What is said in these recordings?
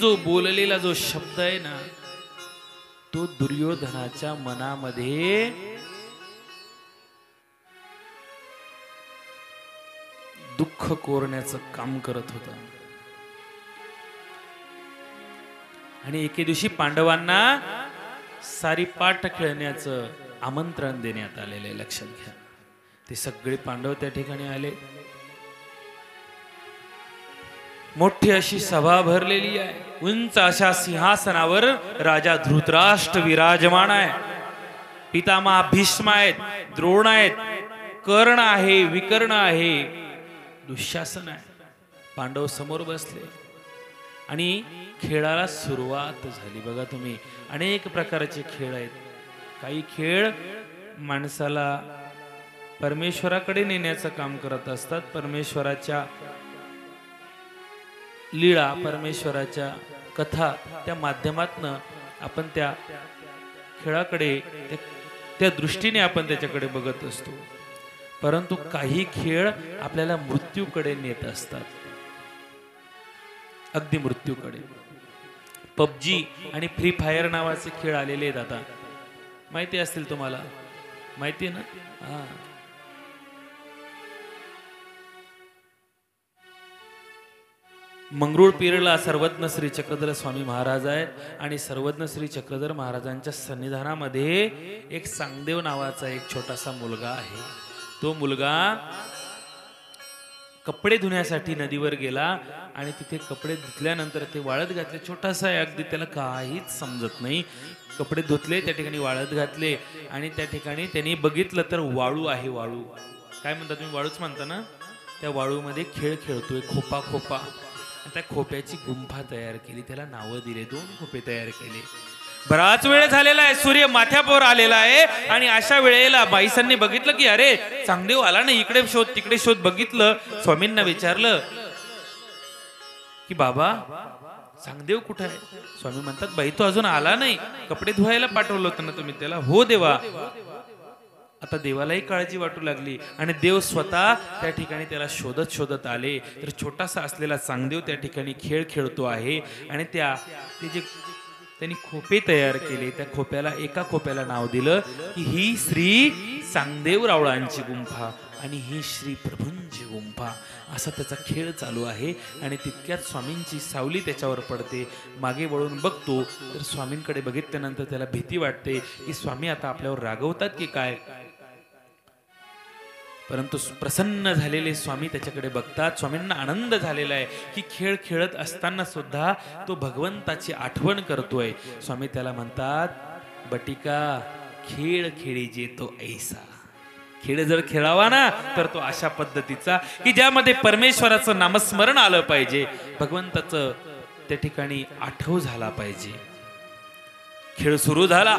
जो बोललेला जो शब्द आहे ना, तो दुर्योधनाच्या मनामध्ये दुःख कोरण्याचं काम करत होता. आणि एके दिवशी पांडवांना सारी पाठ खेळण्याचं आमंत्रण देण्यात आलेलं आहे. लक्षात घ्या, ते सगळे पांडव त्या ठिकाणी आले. मोठी अशी सभा भरलेली आहे. उंच अशा सिंहासनावर राजा धृतराष्ट्र विराजमान आहे. पितामह भीष्म आहेत, द्रोण आहेत, कर्ण आहे, विकर्ण आहे, दुःशासन आहे. पांडव समोर बसले आणि खेळाला सुरुवात झाली. बघा तुम्ही, अनेक प्रकारचे खेळ आहेत. काही खेळ माणसाला परमेश्वराकडे नेण्याचं काम करत असतात. परमेश्वराच्या लीळा, परमेश्वराच्या कथा, त्या माध्यमातनं आपण त्या खेळाकडे, त्या दृष्टीने आपण त्याच्याकडे बघत असतो. परंतु काही खेळ आपल्याला मृत्यूकडे नेत असतात, अगदी मृत्यूकडे. पबजी आणि फ्री फायर नावाचे खेळ आलेले आहेत आता, माहिती असतील तुम्हाला, माहिती आहे ना? हा, मंगरुळ पीरला सर्वज्ञ श्री चक्रधर स्वामी महाराज आहेत. आणि सर्वज्ञ श्री चक्रधर महाराजांच्या सन्निधानामध्ये एक सांगदेव नावाचा एक छोटासा मुलगा आहे. तो मुलगा कपडे धुण्यासाठी नदीवर गेला आणि तिथे कपडे धुतल्यानंतर ते वाळत घातले. छोटासा आहे अगदी, त्याला काहीच समजत नाही. कपडे धुतले, त्या ठिकाणी वाळत घातले आणि त्या ठिकाणी त्यांनी बघितलं तर वाळू आहे. वाळू काय म्हणता तुम्ही? वाळूच म्हणता ना? त्या वाळूमध्ये खेळ खेळतोय, खोपा खोपा. त्या खोप्याची गुंफा तयार केली, त्याला नावं दिले, 2 खोपे तयार केले. बराच वेळ झालेला आहे, सूर्य माथ्यावर आलेला आहे आणि अशा वेळेला बाईसांनी बघितलं की अरे चांगदेव आला नाही, इकडे शोध तिकडे शोध. बघितलं, स्वामींना विचारलं की बाबा चांगदेव कुठे आहे? स्वामी म्हणतात बाई तो अजून आला नाही, कपडे धुवायला पाठवलं होतं ना तुम्ही त्याला. हो देवा. आता देवालाही काळजी वाटू लागली आणि देव स्वतः त्या ठिकाणी त्याला शोधत शोधत आले. तर छोटासा असलेला चांगदेव त्या ठिकाणी खेळ खेळतो आहे आणि ते जे त्यांनी खोपे तयार केले, त्या खोप्याला, एका खोप्याला नाव दिलं की ही श्री चांगदेव रावळांची गुंफा आणि ही श्री प्रभूंची गुंफा. असा त्याचा खेळ चालू आहे. आणि तितक्यात स्वामींची सावली त्याच्यावर पडते. मागे वळून बघतो तर स्वामींकडे बघितल्यानंतर त्याला भीती वाटते की स्वामी आता आपल्यावर रागवतात की काय. परंतु प्रसन्न झालेले स्वामी त्याच्याकडे बघतात. स्वामींना आनंद झालेला आहे की खेळ खेळत असताना सुद्धा तो भगवंताची आठवण करतोय. स्वामी त्याला म्हणतात, बटिका खेळ खेळीजे तो ऐसा. खेळ जर खेळावा ना तर तो अशा पद्धतीचा की ज्यामध्ये परमेश्वराचं नामस्मरण आलं पाहिजे, भगवंताचं त्या ठिकाणी आठव झाला पाहिजे. खेळ सुरू झाला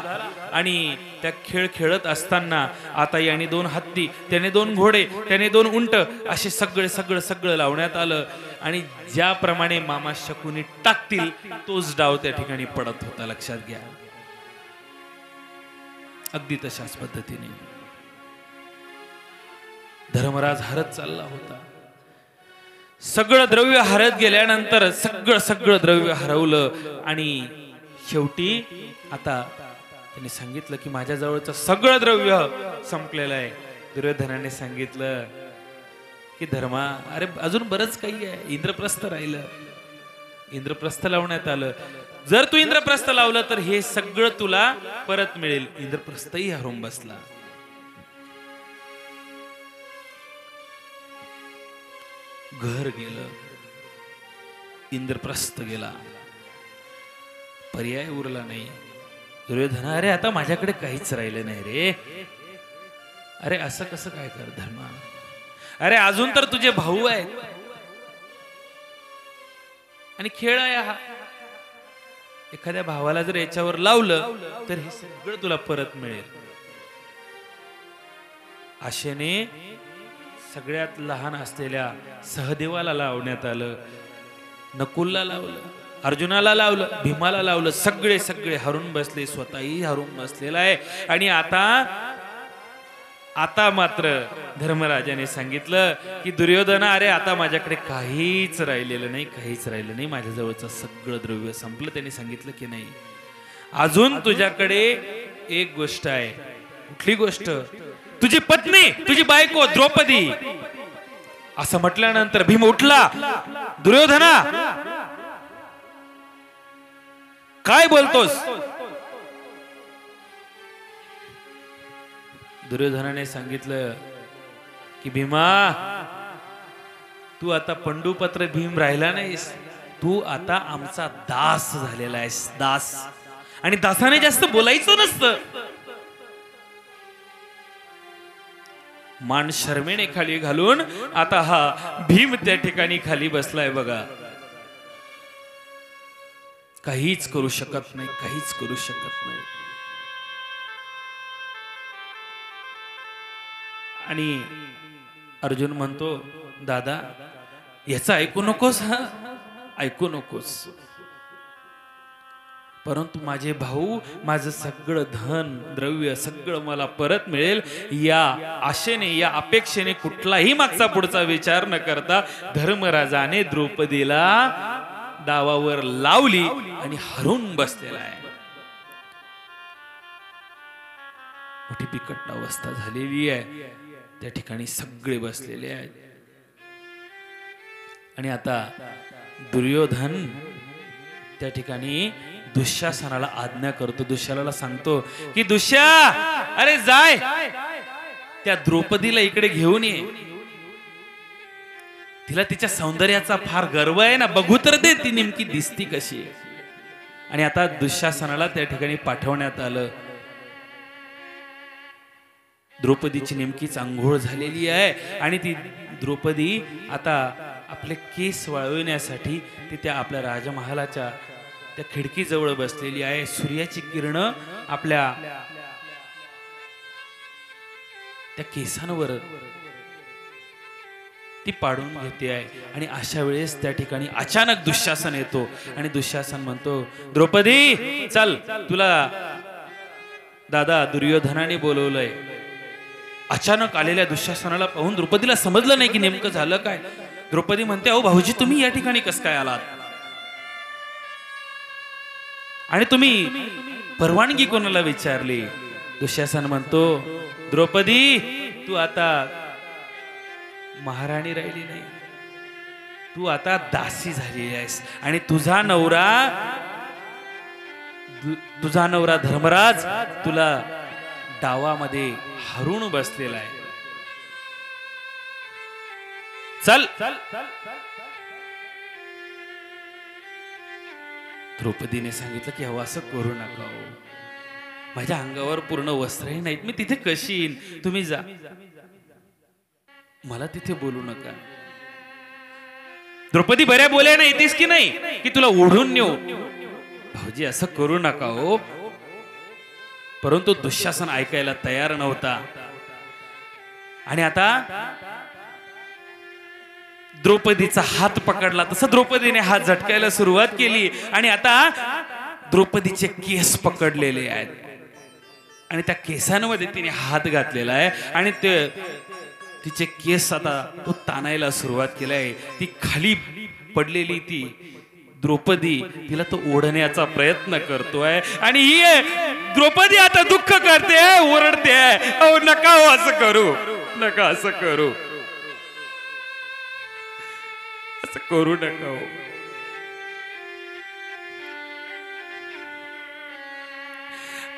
आणि त्या खेळ खेळत असताना आता याने 2 हत्ती, त्याने 2 घोडे, त्याने 2 उंट, असे सगळं लावण्यात आलं. आणि ज्याप्रमाणे मामा शकुनी टाकतील तोच डाव त्या ठिकाणी पडत होता. लक्षात घ्या, अगदी तशाच पद्धतीने धर्मराज हरत चालला होता. सगळं द्रव्य हरत गेल्यानंतर सगळं द्रव्य हरवलं आणि शेवटी आता त्यांनी सांगितलं की माझ्या जवळचं सगळं द्रव्य संपलेलं आहे. दुर्योधनाने सांगितलं की धर्मा, अरे अजून बरंच काही आहे, इंद्रप्रस्थ राहिलं. इंद्रप्रस्थ लावण्यात आलं. जर तू इंद्रप्रस्थ लावलं तर हे सगळं तुला परत मिळेल. इंद्रप्रस्थही हरून बसला. घर गेलं, इंद्रप्रस्थ गेला, पर्याय उरला नाही. दुर्योधन, अरे आता माझ्याकडे काहीच राहिलं नाही रे. अरे असं कसं काय कर धर्मा? अरे अजून तर तुझे भाऊ आहेत आणि खेळ आहे हा. एखाद्या भावाला जर याच्यावर लावलं तर हे सगळं तुला परत मिळेल. आशेने सगळ्यात लहान असलेल्या सहदेवाला लावण्यात आलं, नकुलला लावलं, अर्जुनाला लावलं, भीमाला लावलं. सगळे हरून बसले, स्वतःही हरून बसलेला आहे. आणि आता आता मात्र धर्मराजाने सांगितलं की दुर्योधना, अरे आता माझ्याकडे काहीच राहिलेलं नाही, काहीच राहिलं नाही, माझ्याजवळचं सगळं द्रव्य संपलं. त्यांनी सांगितलं की नाही, अजून तुझ्याकडे एक गोष्ट आहे. कुठली गोष्ट? तुझी पत्नी, तुझी बायको द्रौपदी. असं म्हटल्यानंतर भीम उठला. दुर्योधना, काय बोलतोस? दुर्योधनाने सांगितलं की भीमा, तू आता पंडुपत्र भीम राहिला नाहीस, तू आता आमचा दास झालेला आहेस, दास. आणि दासाने जास्त बोलायचं नसतं. मान शर्मेने खाली घालून आता हा भीम त्या ठिकाणी खाली बसलाय बघा. काहीच करू शकत नाही, काहीच करू शकत नाही. आणि अर्जुन म्हणतो, दादा याचं ऐकू नकोस, हा ऐकू नकोस. परंतु माझे भाऊ, माझं सगळं धन द्रव्य सगळं मला परत मिळेल या आशेने, या अपेक्षेने, कुठलाही मागचा पुढचा विचार न करता धर्मराजाने द्रौपदीला दावावर लावली आणि हरून बसलेला आहे. मोठी बिकट अवस्था झालेली आहे. त्या ठिकाणी सगळे बसलेले आहेत. आणि आता दुर्योधन त्या ठिकाणी दुःशासनाला आज्ञा करतो. दुःशाला सांगतो की दुष्या, अरे जाय त्या द्रौपदीला इकडे घेऊन ये. तिला तिच्या सौंदर्याचा फार गर्व आहे ना, बघू तर दे ती नेमकी दिसती कशी आहे. आणि आता दुःशासनाला त्या ठिकाणी पाठवण्यात आलं. द्रौपदीची नेमकीच आंघोळ झालेली आहे आणि ती द्रौपदी आता आपले केस वाळविण्यासाठी ती त्या आपल्या राजमहालाच्या त्या खिडकीजवळ बसलेली आहे. सूर्याची किरण आपल्या त्या केसांवर ती पाडून घेते आहे. आणि अशा वेळेस त्या ठिकाणी अचानक दुःशासन येतो आणि दुःशासन म्हणतो, द्रौपदी चल, तुला दादा दुर्योधनाने बोलवलंय. अचानक आलेल्या दुःशासनाला पाहून द्रौपदीला समजलं नाही की नेमकं झालं काय. द्रौपदी म्हणते, अहो भाऊजी, तुम्ही या ठिकाणी कसं काय आलात आणि तुम्ही परवानगी कोणाला विचारली? दुःशासन म्हणतो, द्रौपदी तू आता महाराणी राहिली नाही, तू आता दासी झाली आहेस. आणि तुझा नवरा धर्मराज तुला डावामध्ये हरून बसलेला आहे. चल. द्रौपदीने सांगितलं की अहो असं करू नका, माझ्या अंगावर पूर्ण वस्त्रही नाहीत, मी तिथे कशी येईन? तुम्ही जा, मला तिथे बोलू नका. द्रौपदी बऱ्या बोलायला येतेस की नाही की तुला ओढून नेऊ? भाऊजी असं करू नका हो. परंतु दुःशासन ऐकायला तयार नव्हता. आणि आता द्रौपदीचा हात पकडला, तसं द्रौपदीने हात झटकायला सुरुवात केली. आणि आता द्रौपदीचे केस पकडलेले आहेत आणि त्या केसांमध्ये तिने हात घातलेला आहे आणि ते तिचे केस आता तो ताणायला सुरुवात केलाय. ती खाली पडलेली ती द्रौपदी, तिला तो ओढण्याचा प्रयत्न करतोय. आणि ही द्रौपदी आता दुःख करते, ओरडते, अहो नका हो असं करू, नका असं करू, असं करू नका हो.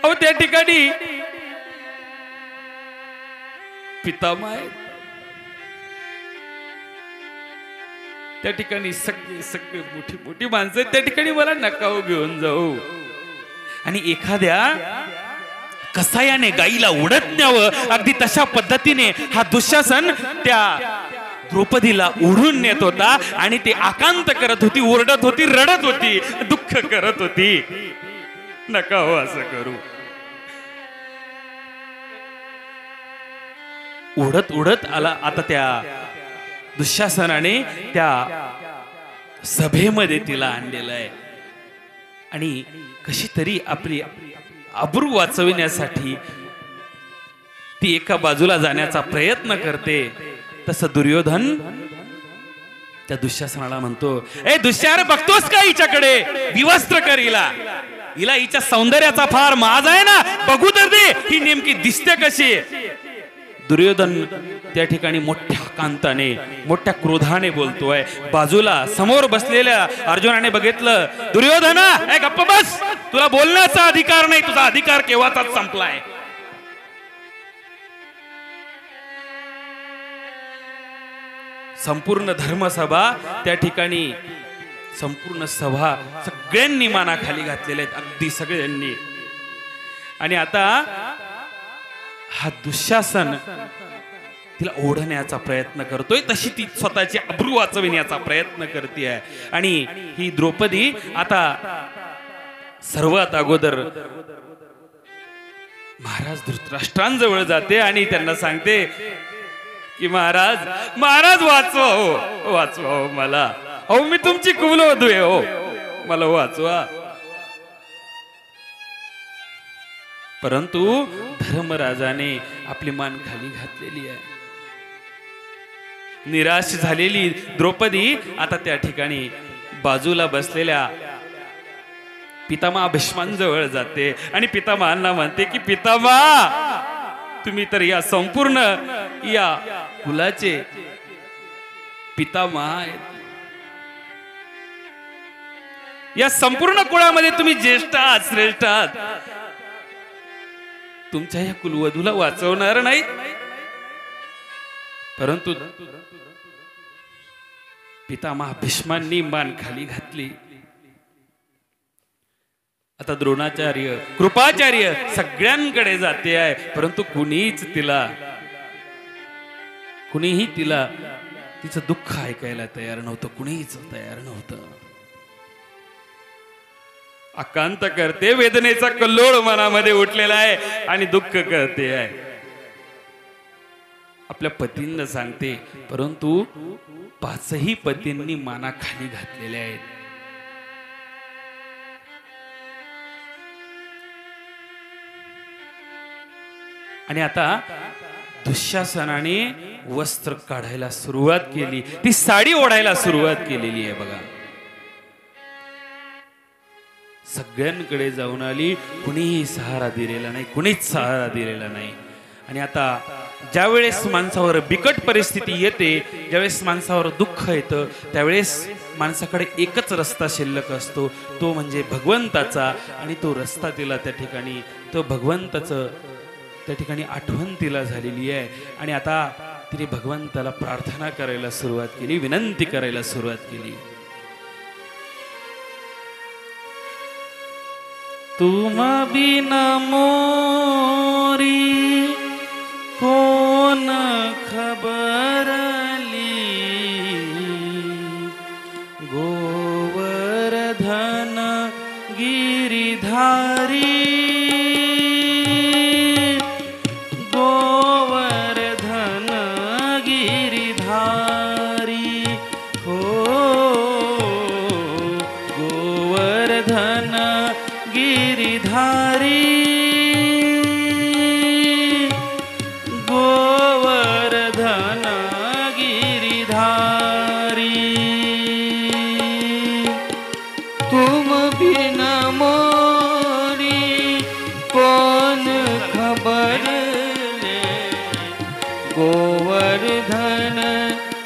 अहो त्या ठिकाणी पितामह आहेत, त्या ठिकाणी सगळे सगळे मोठी मोठी माणसं आहेत. त्या ठिकाणी मला नका हो घेऊन जाऊ. आणि एखाद्या कसायाने गाईला उडत न्यावं, अगदी तशा पद्धतीने हा दुःशासन त्या द्रौपदीला ओढून नेत होता. आणि ती आकांत करत होती, ओरडत होती, रडत होती, दुःख करत होती. नका हो असं करू. उडत उडत आला आता त्या दुःशासनाने त्या सभेमध्ये तिला आणलेलं आहे. आणि कशी तरी आपली आबरू वाचविण्यासाठी ती एका बाजूला जाण्याचा प्रयत्न करते, तसं दुर्योधन त्या दुःशासनाला म्हणतो, ए दुःशार, बघतोस का हिच्याकडे? विवस्त्र कर हिला, हिला हिच्या सौंदर्याचा फार माज आहे ना, बघू तर दे ही नेमकी दिसते कशी. दुर्योधन त्या ठिकाणी मोठ्या कांताने, मोठ्या क्रोधाने बोलतोय. बाजूला समोर बसलेल्या अर्जुनाने बघितलं, दुर्योधना ए गप्प बस, तुला बोलण्याचा अधिकार नाही, तुझा अधिकार केव्हाचाच संपलाय. संपूर्ण धर्मसभा त्या ठिकाणी, संपूर्ण सभा सगळ्यांनी मानाखाली घातलेल्या आहेत, अगदी सगळ्यांनी. आणि आता हा दुःशासन तिला ओढण्याचा प्रयत्न करतोय, तशी ती स्वतःची अब्रू वाचविण्याचा प्रयत्न करते. आणि ही द्रौपदी आता सर्वात अगोदर महाराज धृतराष्ट्रांजवळ जाते आणि त्यांना सांगते की महाराज, महाराज वाचवा हो, वाचवा हो मला, अहो मी तुमची कुलवधू आहे हो, मला वाचवा. परंतु धर्मराजाने आपली मान खाली घातलेली आहे. निराश झालेली द्रौपदी आता त्या ठिकाणी बाजूला बसलेल्या पितामह भीष्मांजवळ जाते आणि पितामहांना म्हणते की पितामह, तुम्ही तर या संपूर्ण या कुलाचे पितामह आहेत, या संपूर्ण कुळामध्ये तुम्ही ज्येष्ठ आहात, श्रेष्ठ आहात, तुमच्या या कुलवधूला वाचवणार नाही. परंतु पितामह भीष्मांनी मान खाली घातली. आता द्रोणाचार्य, कृपाचार्य सगळ्यांकडे जाते आहे, परंतु कुणीही तिला तिचं दुःख ऐकायला तयार नव्हतं, कुणीच तयार नव्हतं. आकांत करते, वेदनेचा कल्लोळ मनामध्ये उठलेला आहे आणि दुःख करते आहे. आपल्या पतींना सांगते, परंतु पाचही पतींनी माना खाली घातलेल्या आहेत. आणि आता दुःशासनाने वस्त्र काढायला सुरुवात केली, ती साडी ओढायला सुरुवात केलेली आहे बघा. सगळ्यांकडे जाऊन आली, कुणीही सहारा दिलेला नाही, कुणीच सहारा दिलेला नाही. आणि आता ज्यावेळेस माणसावर बिकट परिस्थिती येते, ज्यावेळेस माणसावर दुःख येतं, त्यावेळेस माणसाकडे एकच रस्ता शिल्लक असतो, तो म्हणजे भगवंताचा. आणि तो रस्ता तिला त्या ठिकाणी, तो भगवंताचं त्या ठिकाणी आठवण तिला झालेली आहे. आणि आता तिने भगवंताला प्रार्थना करायला सुरुवात केली, विनंती करायला सुरुवात केली. तुम बिन मोरी कोण खबरली, गोवर्धन गिरिधारी, गोवर्धन गिरिधारी, हो गोवर्धन गिरिधारी, गोवर्धन गिरिधारी. तुम बिन मोरी कौन खबर ले, गोवर्धन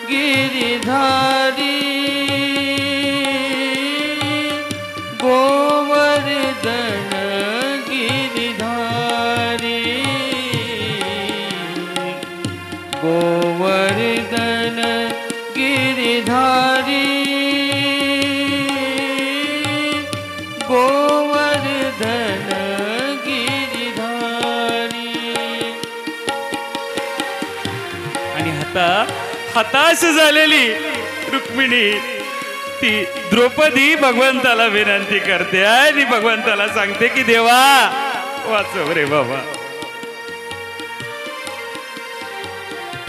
गिरिधारी, गोवर्धन गिरिधारी, गोवर्धन गिरिधारी, गोवर्धन गिरिधारी. आणि हताश झालेली रुक्मिणी ती द्रौपदी भगवंताला विनंती करते आणि भगवंताला सांगते की देवा वाचव रे बाबा,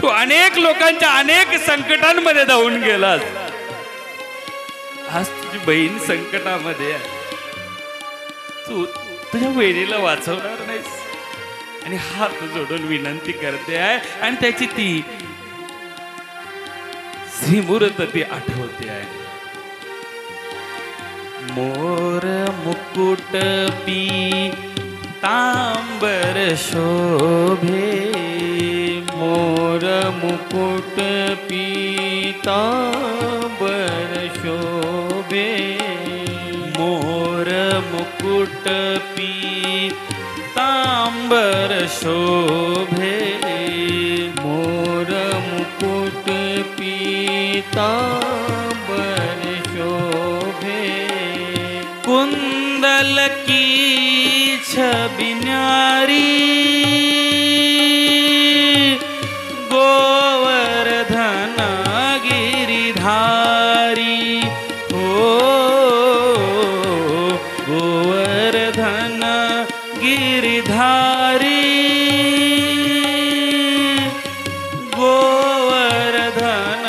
तू अनेक लोकांच्या अनेक संकटांमध्ये धावून गेलास, आज तुझी बहीण संकटामध्ये आहे, तू तुझ्या बहिणीला वाचवणार नाहीस. आणि हात जोडून विनंती करते आहे आणि त्याची ती श्रीमूर्त ती आठवते आहे. मोर मुकुट पीतांबर शोभे, मोर मुकुट पीतांबर शोभे, मोर मुकुट पीतांबर शोभे, मोर मुकुट पीतांबर शोभे, कुंदल की छबि न्यारी, गोवर्धन गिरिधारी, हो गोवर्धन गिरिधारी, गोवर्धन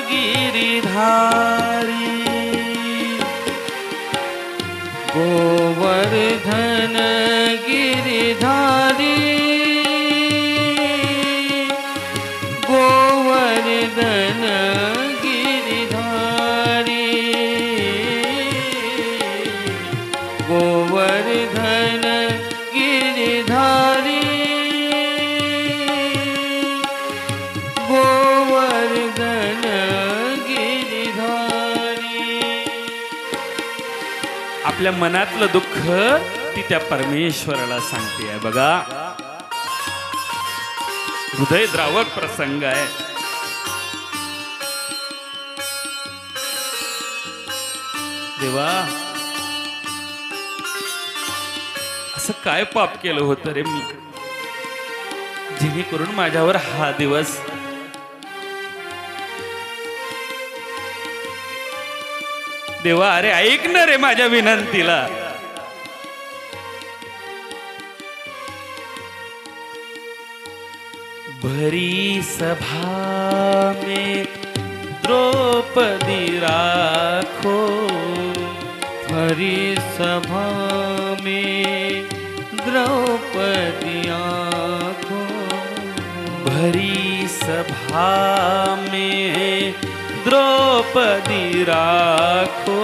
गिरिधारी, गोवर्धन गिरिधारी, गोवर्धन गिरिधारी, गोवर्धन गिरिधारी, गोवर्धन गिरिधारी. आपल्या मनातलं दुःख ती त्या परमेश्वराला सांगते आहे. बघा, हृदय द्रावक प्रसंग आहे. देवा, असं काय पाप केलं होतं रे मी, जेणेकरून माझ्यावर हा दिवस देवा, अरे ऐक ना रे माझ्या विनंतीला. भरी सभा में द्रौपदी राखो, हरि सभा में द्रौपदी आँखो, भरी सभा में द्रौपदी राखो,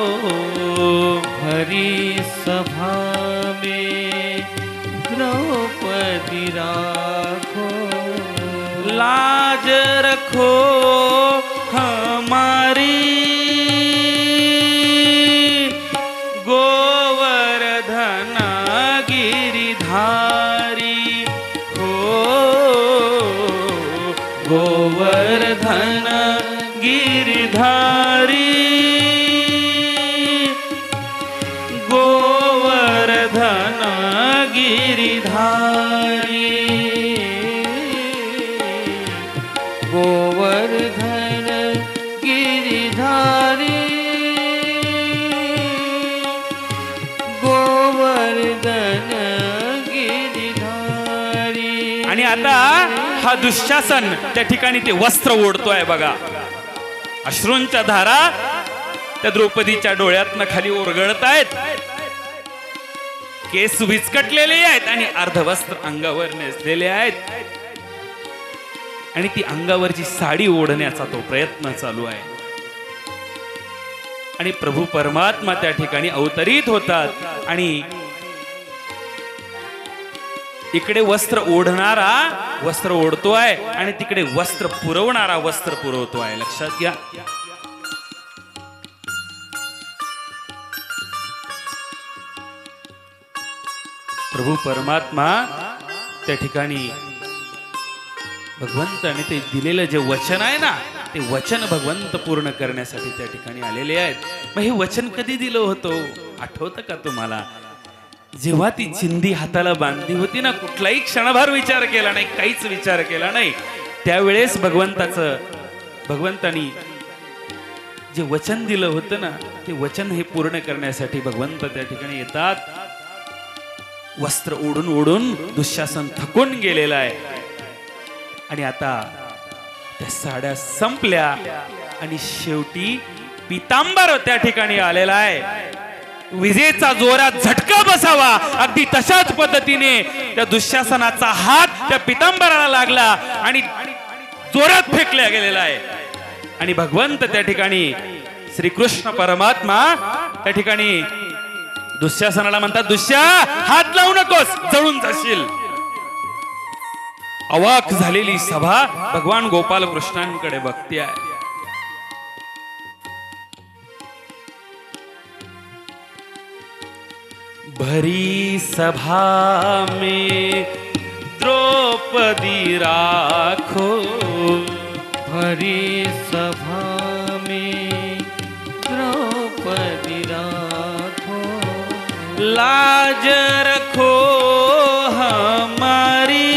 हरि सभा में द्रौपदी राखो, लाज रखो हमारी, गोवर्धन गिरिधारी, हो गोवर्धन गिरिधारी, गोवर्धन गिरिधारी, गोवर्धन गिरिधारी, गोवर्धन गिरिधारी. आणि आता हा दुःशासन त्या ठिकाणी ते वस्त्र ओढतोय. बघा, अश्रूंच्या धारा त्या द्रौपदीच्या डोळ्यातनं खाली ओरगळतायत, केस विचकटलेले आहेत आणि अर्धवस्त्र अंगावर नेसलेले आहेत आणि ती अंगावरची साडी ओढण्याचा तो प्रयत्न चालू आहे. आणि प्रभू परमात्मा त्या ठिकाणी अवतरित होतात आणि इकडे वस्त्र ओढणारा वस्त्र ओढतोय आणि तिकडे वस्त्र पुरवणारा वस्त्र पुरवतोय. लक्षात घ्या. प्रभू परमात्मा त्या ठिकाणी भगवंत आणि ते दिलेलं जे वचन आहे ना, ते वचन भगवंत पूर्ण करण्यासाठी त्या ठिकाणी आलेले आहेत. मग हे वचन कधी दिलं होतं आठवतं का तुम्हाला? जेव्हा ती चिंधी हाताला बांधली होती ना, कुठलाही क्षणभर विचार केला नाही, काहीच विचार केला नाही. त्यावेळेस भगवंतानी जे वचन दिलं होतं ना, ते वचन हे पूर्ण करण्यासाठी भगवंत त्या ठिकाणी येतात. वस्त्र ओढून ओढून दुःशासन थकून गेलेला आहे आणि आता त्या साड्या संपल्या आणि शेवटी पितांबर त्या ठिकाणी आलेला आहे. विजेचा जोरात झटका बसावा अगदी तशाच पद्धतीने त्या दुःशासनाचा हात त्या पितांबराला लागला आणि जोरात फेकला गेलेला आहे. आणि भगवंत त्या ठिकाणी श्रीकृष्ण परमात्मा त्या ठिकाणी दुःशासनाला म्हणतात, दुष्या हात लावू नकोस, जळून जाशील. अवाक झालेली सभा भगवान गोपाल कृष्णांकडे बघते आहे. भरी सभा में द्रौपदी राखो, भरी सभा में द्रौपदी राखो, लाज रखो हमारी,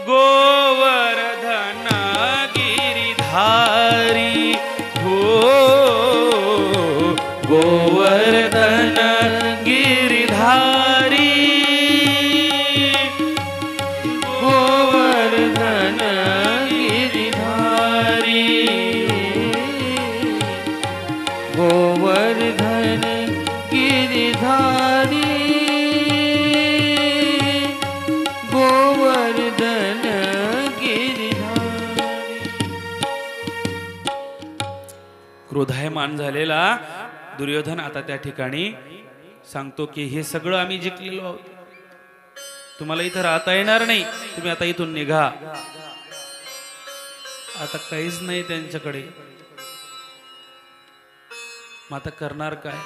गोवर्धन गिरिधारी हो, गोवर्धन गिरिधारी, गोवर्धन गिरिधारी, गोवर्धन गिरिधारी, गोवर्धन गिरिधारी. क्रोधायमान झालेला दुर्योधन आता त्या ठिकाणी सांगतो की हे सगळं आम्ही जिंकलेलो आहोत, तुम्हाला इथं राहता येणार नाही, तुम्ही आता इथून निघा. आता काहीच नाही त्यांच्याकडे, मग आता करणार काय?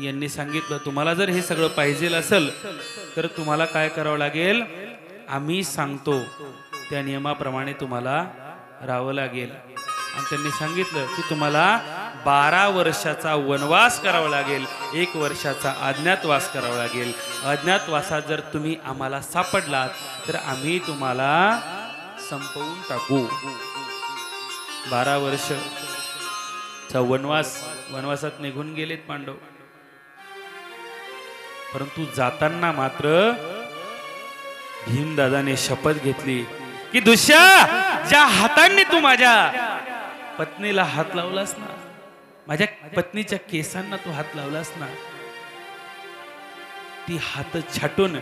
यांनी सांगितलं तुम्हाला जर हे सगळं पाहिजे असेल तर तुम्हाला काय करावं लागेल, आम्ही सांगतो त्या नियमाप्रमाणे तुम्हाला राहावं लागेल. आणि त्यांनी सांगितलं की तुम्हाला 12 वर्षाचा वनवास करावा लागेल, 1 वर्षाचा अज्ञातवास करावा लागेल. अज्ञातवासात जर तुम्ही आम्हाला सापडलात तर आम्ही तुम्हाला संपवून टाकू. 12 वर्षचा वनवासात निघून गेलेत पांडव. परंतु जाताना मात्र भीमदादाने शपथ घेतली की दुष्या, ज्या हातांनी तू माझ्या पत्नीला हात लावलास ना, माझ्या पत्नीच्या केसांना तू हात लावलास ना, ती हात छाटून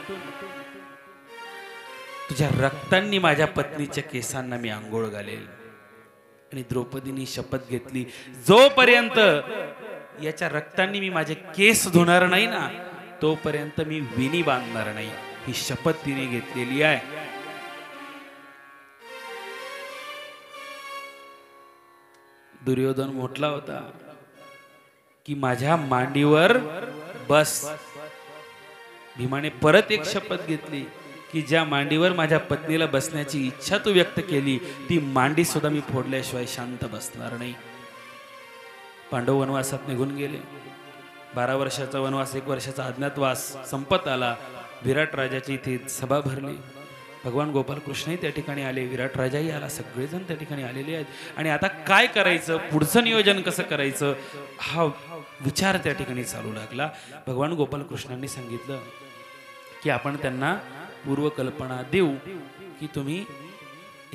तुझ्या रक्तांनी माझ्या पत्नीच्या केसांना मी आंघोळ घालेल. आणि द्रौपदीने शपथ घेतली, जोपर्यंत याच्या रक्तांनी मी माझे केस धुणार नाही ना, तोपर्यंत मी विणी बांधणार नाही. ही शपथ तिने घेतलेली आहे. दुर्योधन म्हटला होता की माझ्या मांडीवर बस. भीमाने परत एक शपथ घेतली की ज्या मांडीवर माझ्या पत्नीला बसण्याची इच्छा तू व्यक्त केली, ती मांडी सुद्धा मी फोडल्याशिवाय शांत बसणार नाही. पांडव वनवासात निघून गेले. 12 वर्षाचा वनवास, 1 वर्षाचा अज्ञातवास संपत आला. विराट राजाची इथे सभा भरली. भगवान गोपाल कृष्णही त्या ठिकाणी आले, विराट राजाही आला, सगळेजण त्या ठिकाणी आलेले आहेत. आणि आता काय करायचं, पुढचं नियोजन कसं करायचं, हा विचार त्या ठिकाणी चालू लागला. भगवान गोपाल कृष्णांनी सांगितलं की आपण त्यांना पूर्वकल्पना देऊ की तुम्ही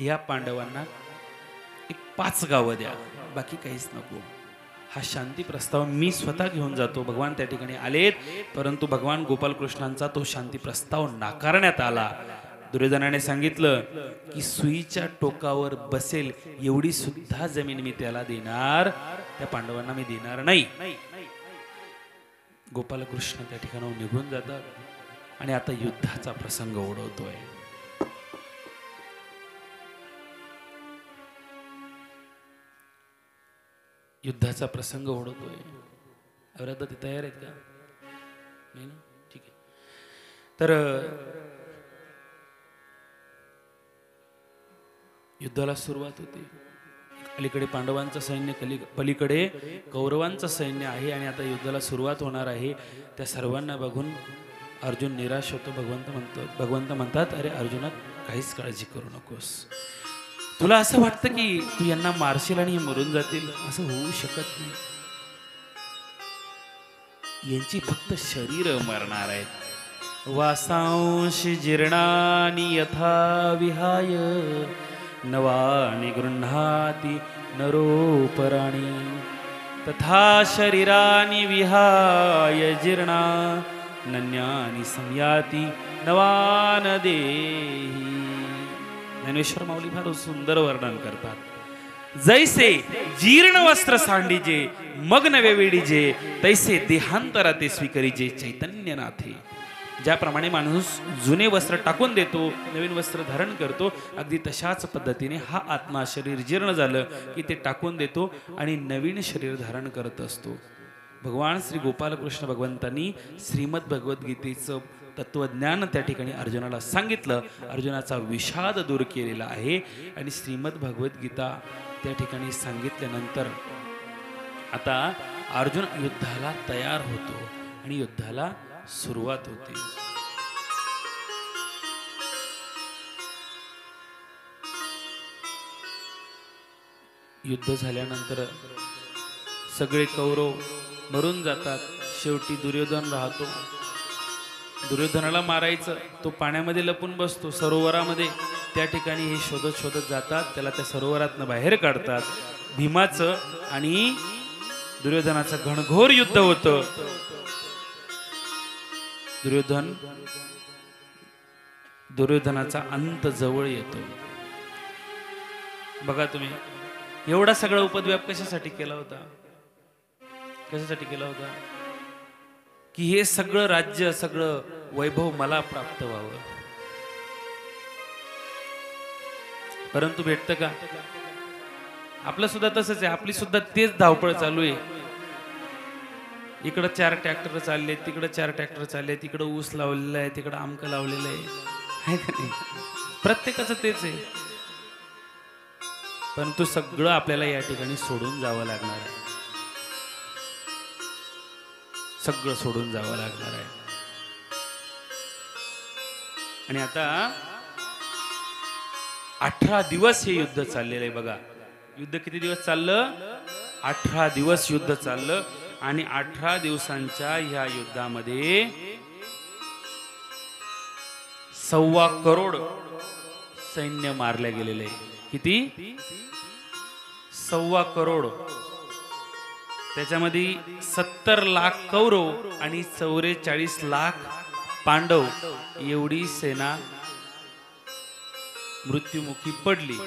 या पांडवांना एक 5 गावं द्या, बाकी काहीच नको. हा शांती प्रस्ताव मी स्वतः घेऊन जातो. भगवान त्या ठिकाणी आलेत, परंतु भगवान गोपाल कृष्णांचा तो शांती प्रस्ताव नाकारण्यात आला. दुर्योधनाने सांगितलं की सुईच्या टोकावर बसेल एवढी सुद्धा जमीन मी त्याला देणार, त्या पांडवांना मी देणार नाही. गोपाल कृष्ण त्या ठिकाणाहून निघून जातात आणि आता युद्धाचा प्रसंग ओढवतोय. युद्धाचा प्रसंग ओढवतोय. अवरादा ते तयार आहेत का? नाही ना, ठीक आहे. तर युद्धाला सुरुवात होती. अलीकडे पांडवांचं सैन्य, पलीकडे कौरवांचं सैन्य आहे आणि आता युद्धाला सुरुवात होणार आहे. त्या सर्वांना बघून अर्जुन निराश होतो. भगवंत म्हणतात, अरे अर्जुना, काहीच काळजी करू नकोस. तुला असं वाटतं की तू यांना मारशील आणि मरून जातील? असं होऊ शकत नाही. यांची फक्त शरीर मरणार आहेत. वासांश जीर्णानि यथा विहाय नवानि गृह्णाति नरोपराणि. तथा शरीरानि विहाय जीर्णा नन्यानि संयाती नवान देही. ज्ञानेश्वर माऊली फार सुंदर वर्णन करतात. जैसे जीर्ण वस्त्र सांडीजे मग नवे वेडीजे तैसे देहांतरा ते स्वीकरीजे चैतन्यनाथे. ज्याप्रमाणे माणूस जुने वस्त्र टाकून देतो, नवीन वस्त्र धारण करतो, अगदी तशाच पद्धतीने हा आत्मा शरीर जीर्ण झालं की ते टाकून देतो आणि नवीन शरीर धारण करत असतो. भगवान श्री गोपालकृष्ण भगवंतांनी श्रीमद भगवद्गीतेचं तत्वज्ञान त्या ठिकाणी अर्जुनाला सांगितलं. अर्जुनाचा विषाद दूर केलेला आहे आणि श्रीमद भगवद्गीता त्या ठिकाणी सांगितल्यानंतर आता अर्जुन युद्धाला तयार होतो आणि युद्धाला सुरुवात होते. युद्ध झाल्यानंतर सगळे कौरव मरून जातात. शेवटी दुर्योधन राहतो. दुर्योधनाला मारायचं, तो पाण्यामध्ये लपून बसतो सरोवरामध्ये. त्या ठिकाणी हे शोधत शोधत जातात, त्याला त्या सरोवरातनं बाहेर काढतात. भीमाचं आणि दुर्योधनाचं घणघोर युद्ध होतं. दुर्योधनाचा अंत जवळ येतो. बघा तुम्ही, एवढा सगळा उपद्व्याप कशासाठी केला होता? कशासाठी केला होता? की हे सगळं राज्य, सगळं वैभव मला प्राप्त व्हावं. परंतु भेटतं का? आपलं सुद्धा तसंच आहे. आपली सुद्धा तेच धावपळ चालू आहे. इकडं 4 ट्रॅक्टर चालले, तिकडं 4 ट्रॅक्टर चालले, तिकडं ऊस लावलेला आहे, तिकडं आमकं लावलेलं आहे का नाही? प्रत्येकाचं तेच आहे. परंतु सगळं आपल्याला या ठिकाणी सोडून जावं लागणार आहे. सगळं सोडून जावं लागणार आहे. आणि आता 18 दिवस हे युद्ध चाललेलं आहे. बघा, युद्ध किती दिवस चाललं? 18 दिवस युद्ध चाललं. आणि 18 दिवसांच्या ह्या युद्धामध्ये 1.25 करोड सैन्य मारले गेलेले आहे. किती? 1.25 करोड. त्याच्यामध्ये 70 लाख कौरव आणि 44 लाख पांडव एवढी सेना मृत्युमुखी पडली.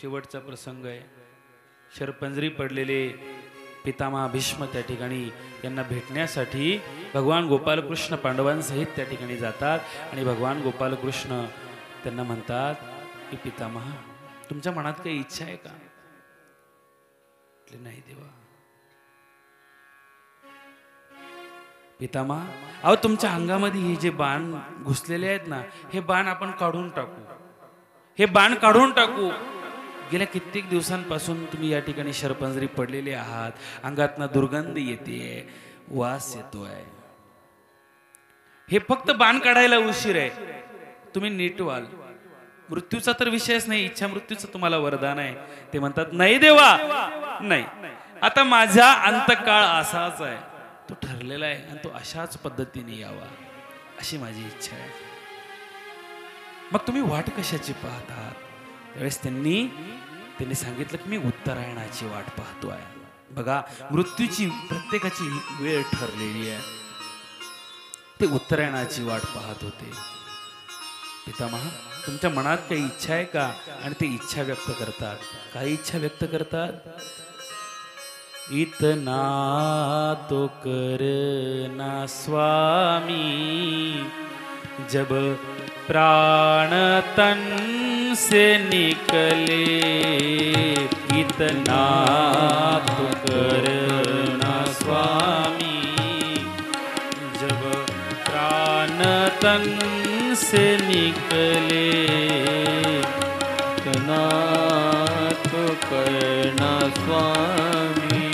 शेवटचा प्रसंग आहे. शरपंजरी पडलेले पितामह भीष्म त्या ठिकाणी यांना भेटण्यासाठी भगवान गोपालकृष्ण पांडवांसहित त्या ठिकाणी जातात. आणि भगवान गोपालकृष्ण त्यांना म्हणतात की पितामह, तुमच्या मनात काही इच्छा आहे का? नाही देवा. पितामह, अहो तुमच्या अंगामध्ये हे जे बाण घुसलेले आहेत ना, हे बाण आपण काढून टाकू. हे बाण काढून टाकू. गेल्या कित्येक दिवसांपासून तुम्ही या ठिकाणी शरपंजरी पडलेले आहात. अंगातनं दुर्गंध येते, वास येतोय. हे फक्त बाण काढायला उशीर आहे. तुम्ही नीट व्हाल. मृत्यूचा तर विषयच नाही. इच्छा मृत्यूचं तुम्हाला वरदान आहे. ते म्हणतात नाही देवा, नाही. आता माझा अंतकाळ असाच आहे, तो ठरलेला आहे आणि तो अशाच पद्धतीने यावा अशी माझी इच्छा आहे. मग तुम्ही वाट कशाची पाहतात? त्यावेळेस त्यांनी सांगितलं की मी उत्तरायणाची वाट पाहतो आहे. बघा, मृत्यूची प्रत्येकाची वेळ ठरलेली आहे. ते उत्तरायणाची वाट पाहत होते. पितामह, तुमच्या मनात काही इच्छा आहे का? आणि ते इच्छा व्यक्त करतात. काही इच्छा व्यक्त करतात? इतना तो करना स्वामी, जब प्राण तन से निकले. इतना तो करना स्वामी, जब प्राण तन से निकले. इतना तो करना स्वामी,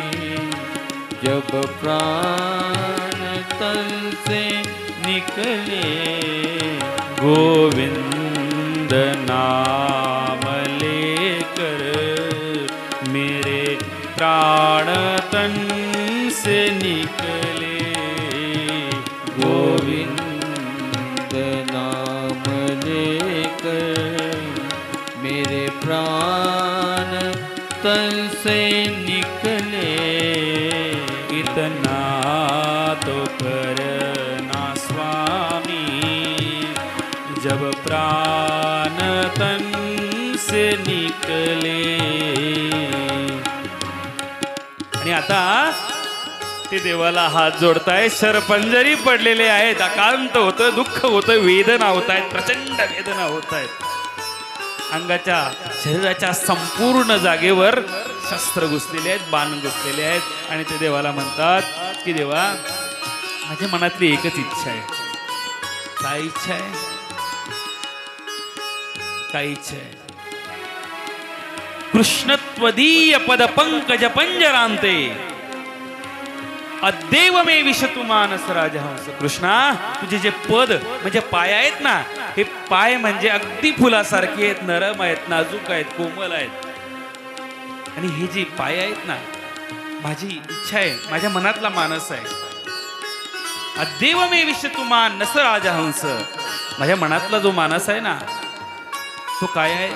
जब प्राण तन से निकले. गोविंद नाम लेकर मेरे प्राण तन से निकले. गोविंद नाम लेकर मेरे प्राण तन आणि आता ते देवाला हात जोडताय, शरपंजरी पडलेले आहेत, अकांत होतं, दुःख होतं, वेदना होत आहेत, प्रचंड वेदना होत आहेत. अंगाच्या शरीराच्या संपूर्ण जागेवर शस्त्र घुसलेले आहेत, बाण घुसलेले आहेत आणि ते देवाला म्हणतात की देवा, माझ्या मनातली एकच इच्छा आहे. काय इच्छा आहे? काय इच्छा आहे? कृष्णत्वदीय पद पंकज पंजरांते अद्देव मे विशतु मानस राजहंस. कृष्णा, तुझे जे पद म्हणजे पाय आहेत ना, हे पाय म्हणजे अगदी फुलासारखे आहेत, नरम आहेत, नाजूक आहेत, कोमल आहेत. आणि हे जे पाय आहेत ना, माझी इच्छा आहे, माझ्या मनातला मानस आहे. अद्देव मे विशतु मानस राजहंस. माझ्या मनातला जो मानस आहे ना, तो काय आहे?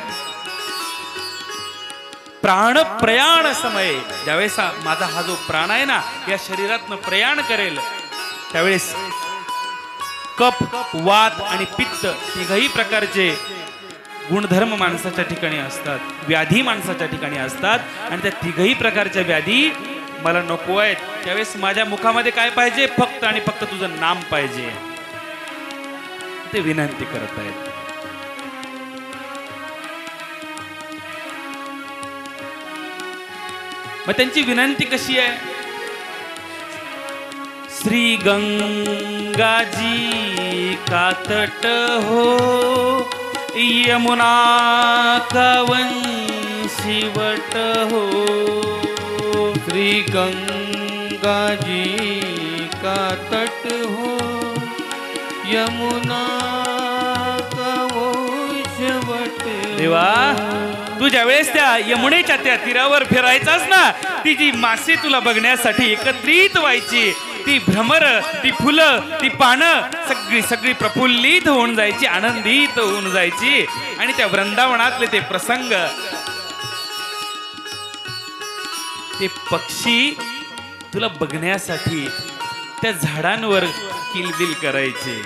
प्राण प्रयाण समय. ज्यावेळेस माझा हा जो प्राण आहे ना, या शरीरातनं प्रयाण करेल, त्यावेळेस कफ, वात आणि पित्त तिघही प्रकारचे गुणधर्म माणसाच्या ठिकाणी असतात, व्याधी माणसाच्या ठिकाणी असतात. आणि त्या तिघही प्रकारच्या व्याधी मला नको आहेत. त्यावेळेस माझ्या मुखामध्ये काय पाहिजे? फक्त आणि फक्त तुझं नाम पाहिजे. ते विनंती करत आहेत. मग त्यांची विनंती कशी आहे? श्री गंगाजी का तट हो, यमुना का वंशीवट हो. श्री गंगाजी का तट हो, यमुना का वंशवट. देवा, तू ज्यावेळेस त्या यमुनेच्या त्या तीरावर फिरायचास ना, ती जी मासे तुला बघण्यासाठी एकत्रित व्हायची, ती भ्रमर, ती फुलं, ती पानं सगळी सगळी प्रफुल्लित होऊन जायची, आनंदित होऊन जायची. आणि त्या वृंदावनातले ते प्रसंग, ते पक्षी तुला बघण्यासाठी त्या झाडांवर किलबिल करायचे.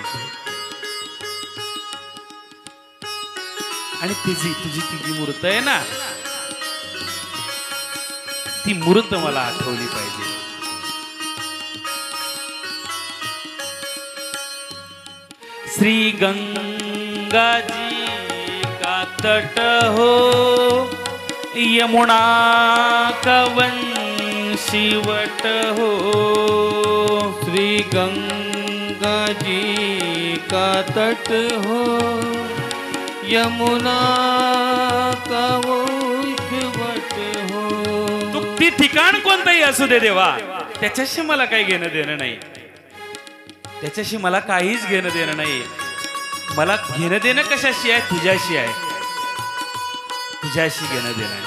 आणि तुझी ती मूर्त आहे ना, ती मूर्त मला आठवली पाहिजे. श्री गंगाजी का तट हो, यमुना का वंशीवट हो. श्री गंगाजी का तट हो, यमुना का वंशवट हो. तू ती ठिकाण कोणतंही असू दे देवा, त्याच्याशी मला काही घेणं देणं नाही. त्याच्याशी मला काहीच घेणं देणं नाही. मला घेणं देणं कशाशी आहे? तुझ्याशी आहे. तुझ्याशी घेणं देणं आहे.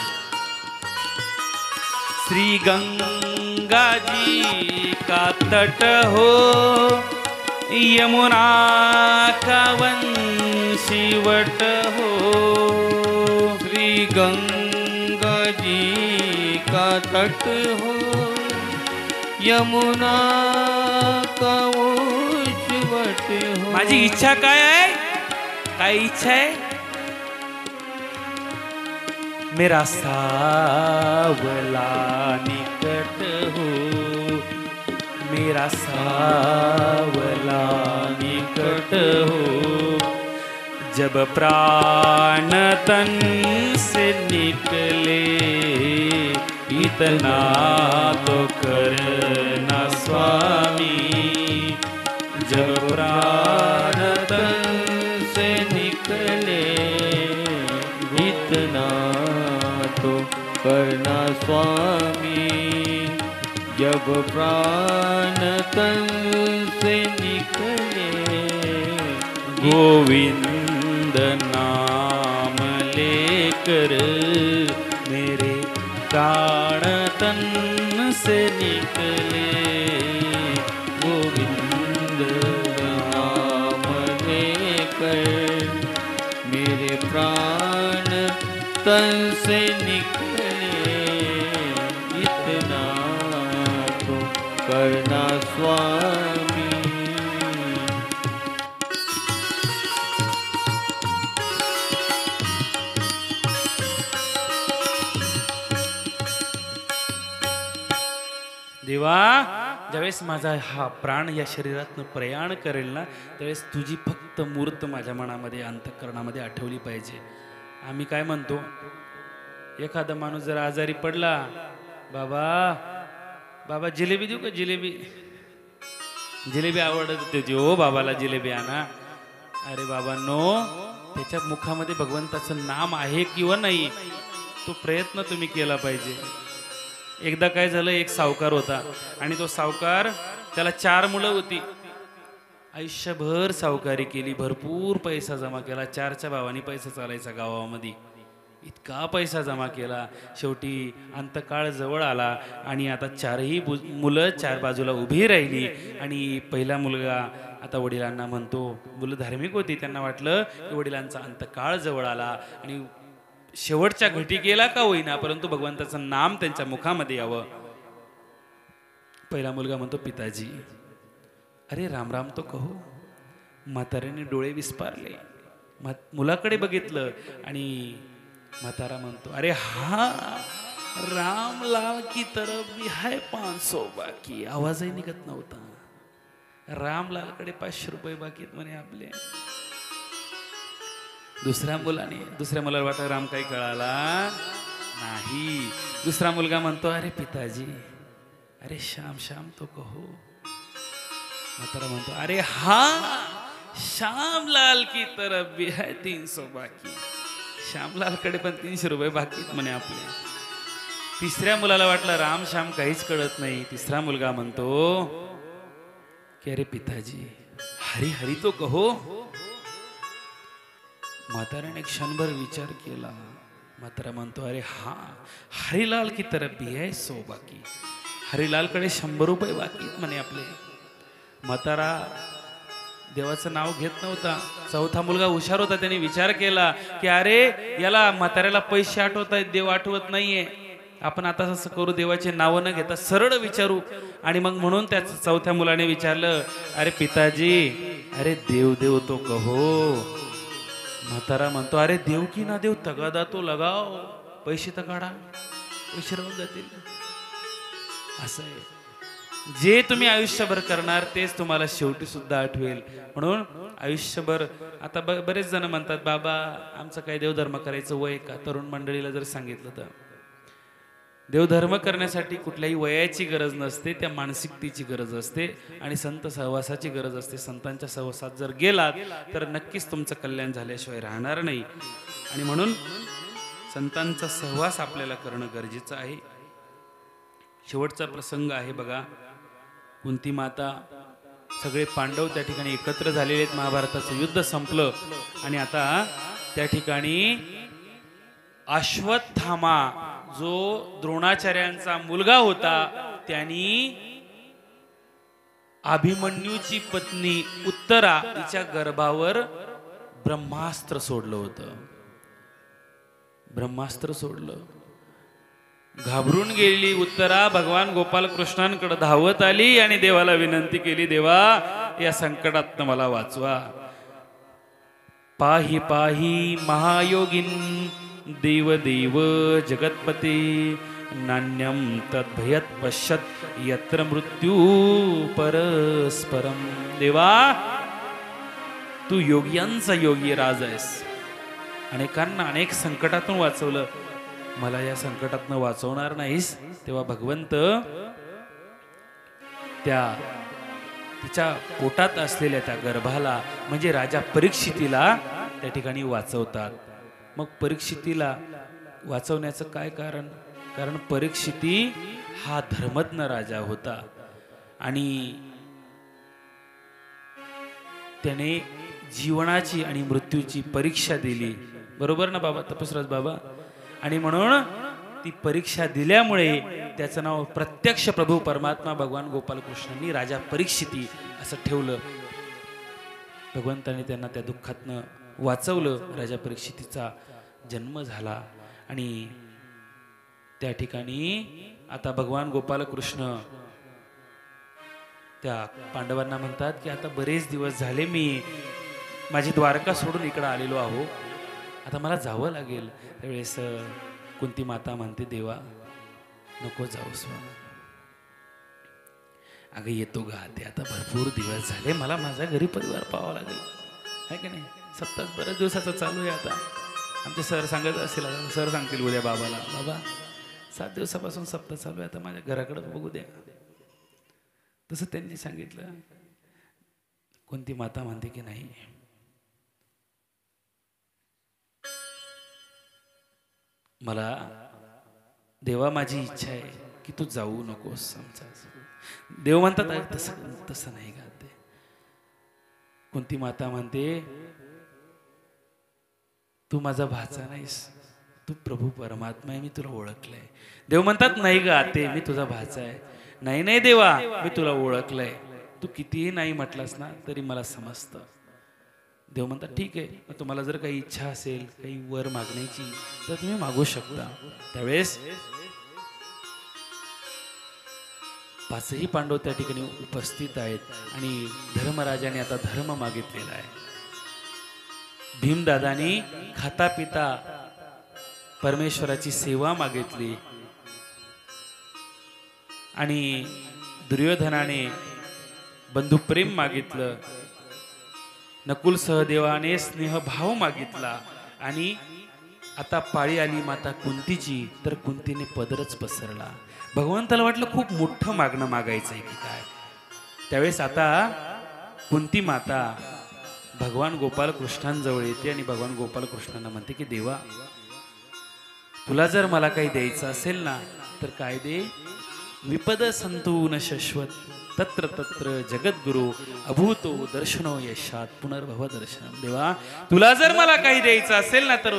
श्री गंगाजी का तट हो, यमुना का वंशीवट हो. श्री गंगाजी का तट हो, यमुना का वंशवट हो. माझी इच्छा काय आहे? काय इच्छा आहे? मेरा सावला निकट हो, मेरा सावला निकट हो. जब प्राण तन से निकले, इतना तो करना स्वामी. जब प्राण तन से निकले, इतना तो करना स्वामी. जब प्राण तन से निकले, गोविंद नाम लेकर मेरे प्राण तन से निकले. गोविंद नाम लेकर मेरे प्राण तन से निकले, इतना तो करना स्वामी. देवा, ज्यावेळेस माझा हा प्राण या शरीरातनं प्रयाण करेल ना, त्यावेळेस तुझी फक्त मूर्त माझ्या मनामध्ये अंतःकरणामध्ये आठवली पाहिजे. आम्ही काय म्हणतो, एखादा माणूस जर आजारी पडला, बाबा बाबा जिलेबी देऊ का, जिलेबी, जिलेबी आवडत होती हो बाबाला, जिलेबी आणा. अरे बाबांनो, त्याच्या मुखामध्ये भगवंताचं नाम आहे किंवा नाही, तो प्रयत्न तुम्ही केला पाहिजे. एकदा काय झालं, एक सावकार होता आणि तो सावकार, त्याला 4 मुलं होती. आयुष्यभर सावकारी केली, भरपूर पैसा जमा केला, 4च्या भावानी पैसा चालायचा गावामध्ये, इतका पैसा जमा केला. शेवटी अंतकाळ जवळ आला आणि आता 4ही मुलं 4 बाजूला उभी राहिली आणि पहिला मुलगा आता वडिलांना म्हणतो, मुलं धार्मिक होती, त्यांना वाटलं की वडिलांचा अंतकाळ जवळ आला आणि शेवटच्या घटिकेला का होईना परंतु भगवंताचं नाम त्यांच्या मुखामध्ये यावं. पहिला मुलगा म्हणतो, पिताजी अरे राम राम तो कहो. म्हाताऱ्याने डोळे विस्पारले, मुलाकडे बघितलं आणि म्हातारा म्हणतो, अरे हा रामलाल की तरफ भी है 500 बाकी. आवाजही निघत नव्हता. रामलालकडे 500 रुपये बाकीत म्हणे आपले. दुसऱ्या मुलाला वाटलं राम काही कळाला नाही. दुसरा मुलगा म्हणतो, अरे पिताजी अरे श्याम श्याम तो कहो. म्हातारा म्हणतो, अरे हा श्यामलाल की तरफ भी है 300 बाकी. श्यामलालकडे पण 300 रुपये बाकीत म्हणे आपले. तिसऱ्या मुलाला वाटलं राम श्याम काहीच कळत नाही. तिसरा मुलगा म्हणतो की अरे पिताजी हरी हरी तो कहो. म्हाताऱ्याने क्षणभर विचार केला. म्हातारा म्हणतो, अरे हा हरिलाल की तरफ भी है 100 बाकी. हरिलालकडे 100 रुपये बाकीत म्हणे आपले. म्हातारा देवाचं नाव घेत नव्हता. चौथा मुलगा हुशार होता, त्याने विचार केला की अरे याला म्हाताऱ्याला पैसे आठवत आहेत, देव आठवत नाहीये, आपण आता असं करू, देवाचे नाव न घेता सरळ विचारू. आणि मग म्हणून त्या चौथ्या मुलाने विचारलं, अरे पिताजी अरे देव देव तो कहो. म्हातारा म्हणतो, अरे देव की ना देव तगादा तो लगाव. पैसे तर काढा, पैसे राहून जातील. असं आहे, जे तुम्ही आयुष्यभर करणार तेच तुम्हाला शेवटी सुद्धा आठवेल. म्हणून आयुष्यभर आता बरेच जण म्हणतात, बाबा आमचं काय देवधर्म करायचं वय का. तरुण मंडळीला जर सांगितलं तर देवधर्म करण्यासाठी कुठल्याही वयाची गरज नसते, त्या मानसिकतेची गरज असते आणि संत सहवासाची गरज असते. संतांच्या सहवासात जर गेलात तर नक्कीच तुमचं कल्याण झाल्याशिवाय राहणार नाही. आणि म्हणून संतांचा सहवास आपल्याला करणं गरजेचं आहे. शेवटचा प्रसंग आहे बघा. कुंती माता, सगळे पांडव त्या ठिकाणी एकत्र झालेले आहेत. महाभारताचं युद्ध संपलं आणि आता त्या ठिकाणी अश्वत्थामा जो द्रोणाचार्यांचा मुलगा होता, त्यांनी अभिमन्यूची पत्नी उत्तरा तिच्या गर्भावर ब्रह्मास्त्र सोडलं होतं. ब्रह्मास्त्र सोडलं. घाबरून गेलेली उत्तरा भगवान गोपाल कृष्णांकडे धावत आली आणि देवाला विनंती केली, देवा या संकटातनं मला वाचवा. पाही पाही महायोगिन देव देव जगतपते नान्यम तद्भयत पश्यत यत्र मृत्यू परस्परम. देवा तू योगियांचा योगी राज आहेस, अनेकांना अनेक संकटातून वाचवलं, मला या संकटातनं वाचवणार नाहीस. तेव्हा भगवंत तिच्या पोटात असलेल्या त्या गर्भाला म्हणजे राजा परीक्षितीला त्या ठिकाणी वाचवतात. मग परीक्षितीला वाचवण्याचं काय कारण? कारण परीक्षिती हा धर्मज्ञ राजा होता आणि त्याने जीवनाची आणि मृत्यूची परीक्षा दिली. बरोबर ना बाबा, तपसराज बाबा? आणि म्हणून ती परीक्षा दिल्यामुळे त्याचं नाव प्रत्यक्ष प्रभू परमात्मा भगवान गोपाल कृष्णांनी राजा परीक्षिती असं ठेवलं. भगवंताने त्यांना त्या दुःखातनं वाचवलं. राजा परीक्षितीचा जन्म झाला आणि त्या ठिकाणी आता भगवान गोपाल कृष्ण त्या पांडवांना म्हणतात की आता बरेच दिवस झाले मी माझी द्वारका सोडून इकडे आलेलो आहो, आता मला जावं लागेल. त्यावेळेस कुंती माता म्हणते, देवा नको जाऊ स्वामी, अगं येतो गा ते, आता भरपूर दिवस झाले, मला माझा घरी परिवार पाहावा लागेल, आहे की नाही. सप्ताह बऱ्याच दिवसाचा चालू आहे आता. आमचे सर सांगत असेल, सर सांगतील उद्या बाबाला, बाबा 7 दिवसापासून सप्ताह चालू आहे, आता माझ्या घराकडे बघू द्या. तसं त्यांनी सांगितलं. कोणती माता म्हणते की नाही, मला देवा माझी इच्छा आहे की तू जाऊ नकोस आमचा. देव म्हणतात तसं तसं नाही का ते. कोणती माता म्हणते तू माझा भाचा नाहीस, तू प्रभू परमात्मा आहे, मी तुला ओळखलंय. देव म्हणतात नाही गा ते, मी तुझा भाचा आहे. नाही नाही देवा, मी तुला ओळखलंय, तू कितीही नाही म्हटलास ना तरी मला समजतं. देव म्हणतात ठीक आहे, मग तुम्हाला जर काही इच्छा असेल, काही वर मागण्याची, तर तुम्ही मागू शकता. त्यावेळेस 5ही पांडव त्या ठिकाणी उपस्थित आहेत आणि धर्मराजाने आता धर्म मागितलेला आहे. भीमदादानी खाता पिता परमेश्वराची सेवा मागितली आणि दुर्योधनाने बंधुप्रेम मागितलं. नकुल सहदेवाने स्नेहभाव मागितला आणि आता पाळी आली माता कुंतीची, तर कुंतीने पदरच पसरला. भगवंताला वाटलं खूप मोठं मागणं मागायचंय की काय. त्यावेळेस आता कुंती माता भगवान गोपाल कृष्णांजवळ येते आणि भगवान गोपाल कृष्णांना म्हणते की देवा, तुला जर मला काही द्यायचं असेल ना तर काय दे. विपद संतू न शश्वत तत्र तत्र जगद्गुरु अभूतो दर्शनो यशात पुनर्भव दर्शन. देवा, तुला जर मला काही द्यायचं असेल ना तर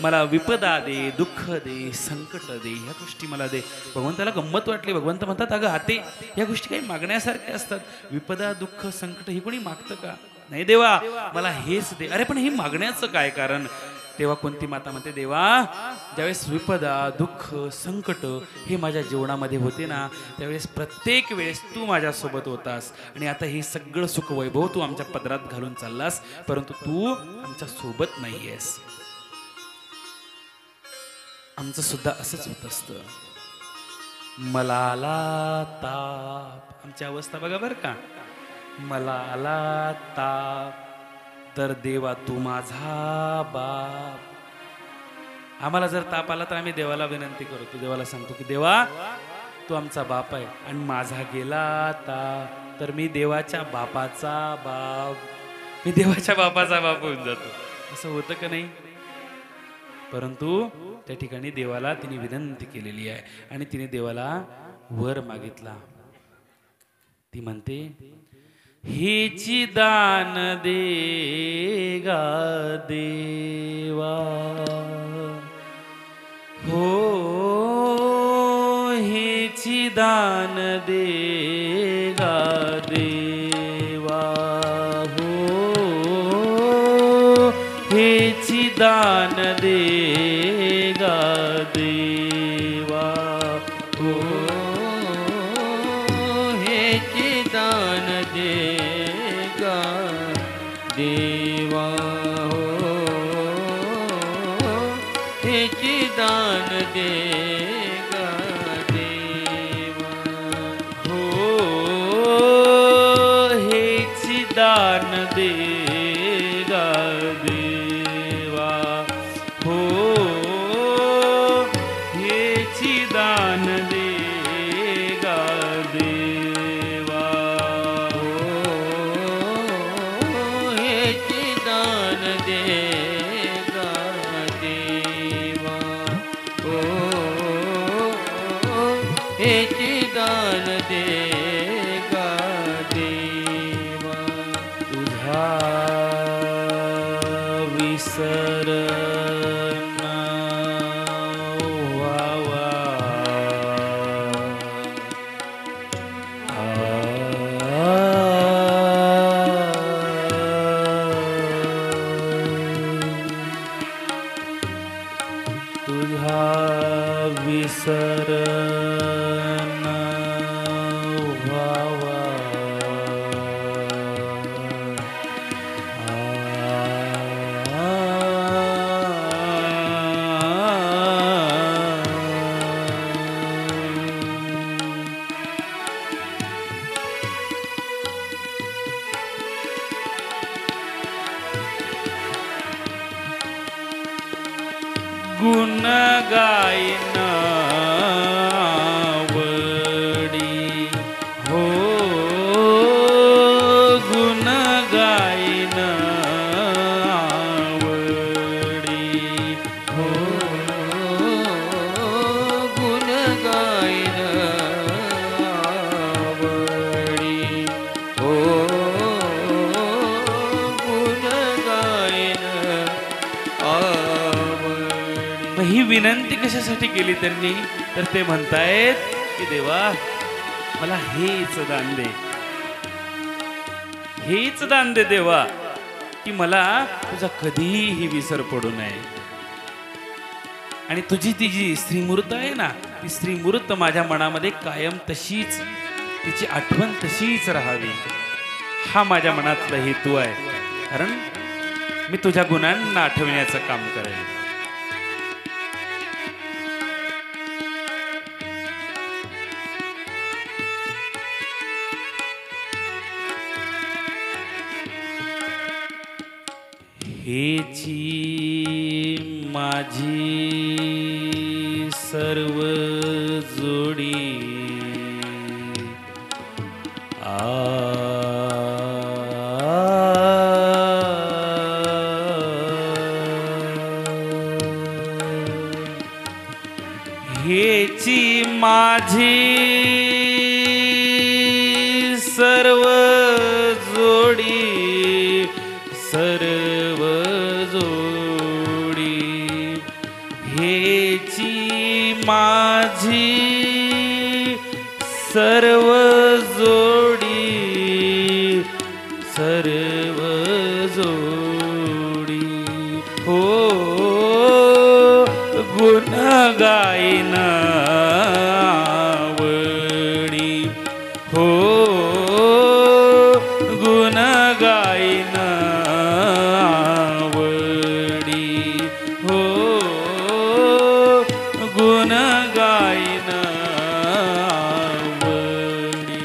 मला विपदा दे, दुःख दे, संकट दे, ह्या गोष्टी मला दे. भगवंताला गंमत वाटली. भगवंत म्हणतात अगं हाते, या गोष्टी काही मागण्यासारख्या असतात. विपदा, दुःख, संकट हे कोणी मागतं का. नाही देवा, मला हेच दे. अरे पण हे मागण्याचं काय कारण. तेव्हा कोणती माता म्हणते देवा, ज्यावेळेस विपदा, दुःख, संकट हे माझ्या जीवनामध्ये होते ना, त्यावेळेस प्रत्येक वेळेस तू माझ्यासोबत होतास आणि आता हे सगळं सुख वैभव तू आमच्या पदरात घालून चाललास, परंतु तू आमच्या सोबत नाहीयेस. आमचं सुद्धा असंच होत असतं. मला आला ताप, आमची अवस्था बघा बरं का. मला आला ताप तर देवा तू माझा बाप. आम्हाला जर ताप आला तर आम्ही देवाला विनंती करतो, देवाला सांगतो की देवा तू आमचा बाप आहे. आणि माझा गेला ताप तर मी देवाच्या बापाचा बाप, मी देवाच्या बापाचा बाप होऊन जातो. असं होतं का नाही. परंतु त्या ठिकाणी देवाला तिने विनंती केलेली आहे आणि तिने देवाला वर मागितला. ती म्हणते हेची दान दे गा देवा, हो हेची दान दे गा देवा, हो हेची दान दे गा देवा, हो हेची दान दे गा देवा, हो हेची दान दे गा देवा, हो हेची दान दे गा देवा, हो हेची दान दे गा देवा, हो हेची दान दे गा देवा, हो हेची दान दे गा देवा. तुझा विसर व्हावा तुझा विसर गुण गायन आवडी हो गुण गायन आवडी हो गुण गायन आवडी हो गुण गायन आवडी. मग ही विनंती कशासाठी केली त्यांनी तर ते म्हणतायत की देवा मला हेच दान दे, हेच दान दे देवा की मला तुझा कधीही विसर पडू नये आणि तुझी ती जी स्त्रीमूर्त आहे ना ती स्त्रीमूर्त माझ्या मनामध्ये कायम तशीच तिची आठवण तशीच राहावी हा माझ्या मनातला हेतू आहे. कारण मी तुझ्या गुणांना आठवण्याचं काम करेन. हेची माझी सर्व जोडी हेची माझी सर्व जोडी सर्व जोडी हेची माझी सर्व जोडी सर्व जोडी हो गुण गायन आवडी हो गुण गायन आवडी हो गुण गायन आवडी.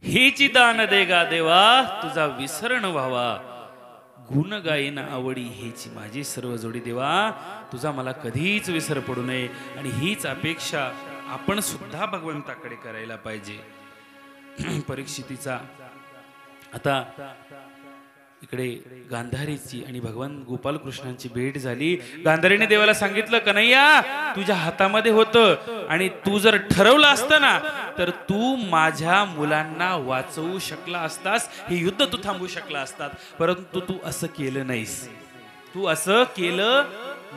हेची दान दे गा देवा तुझा विसरण व्हावा गुण गायन आवडी हेची माझी सर्व जोडी देवा तुझा मला कधीच विसर पडू नये. आणि हीच अपेक्षा आपण सुद्धा भगवंताकडे करायला पाहिजे. परीक्षितीचा आता इकडे गांधारीची आणि भगवान गोपाल कृष्णांची भेट झाली. गांधारीने देवाला सांगितलं कन्हैया तुझ्या हातामध्ये होतं आणि तू जर ठरवलं असतं ना तर तू माझ्या मुलांना वाचवू शकला असतास, हे युद्ध तू थांबवू शकला असतात, परंतु तू असं केलं नाहीस. तू असं केलं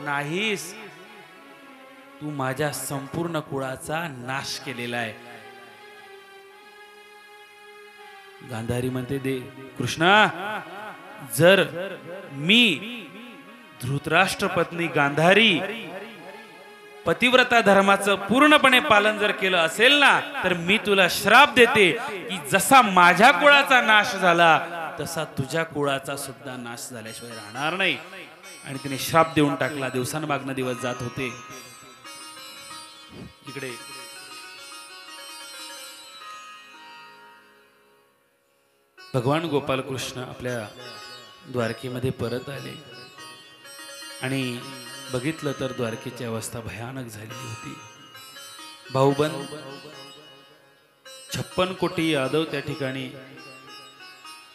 नाहीस. तू माझ्या संपूर्ण कुळाचा नाश केलेला आहे. गांधारी म्हणते दे कृष्णा जर मी धृतराष्ट्र पत्नी गांधारी पतिव्रता धर्माचं पूर्णपणे पालन जर केलं असेल ना तर मी तुला श्राप देते की जसा माझ्या कुळाचा नाश झाला तसा तुझ्या कुळाचा सुद्धा नाश झाल्याशिवाय राहणार नाही. आणि तिने श्राप देऊन टाकला. दिवसांमागनं दिवस जात होते. इकडे भगवान गोपाल कृष्ण आपल्या द्वारकेमध्ये परत आले आणि बघितलं तर द्वारकेची अवस्था भयानक झालेली होती. भाऊबंद 56 कोटी यादव त्या ठिकाणी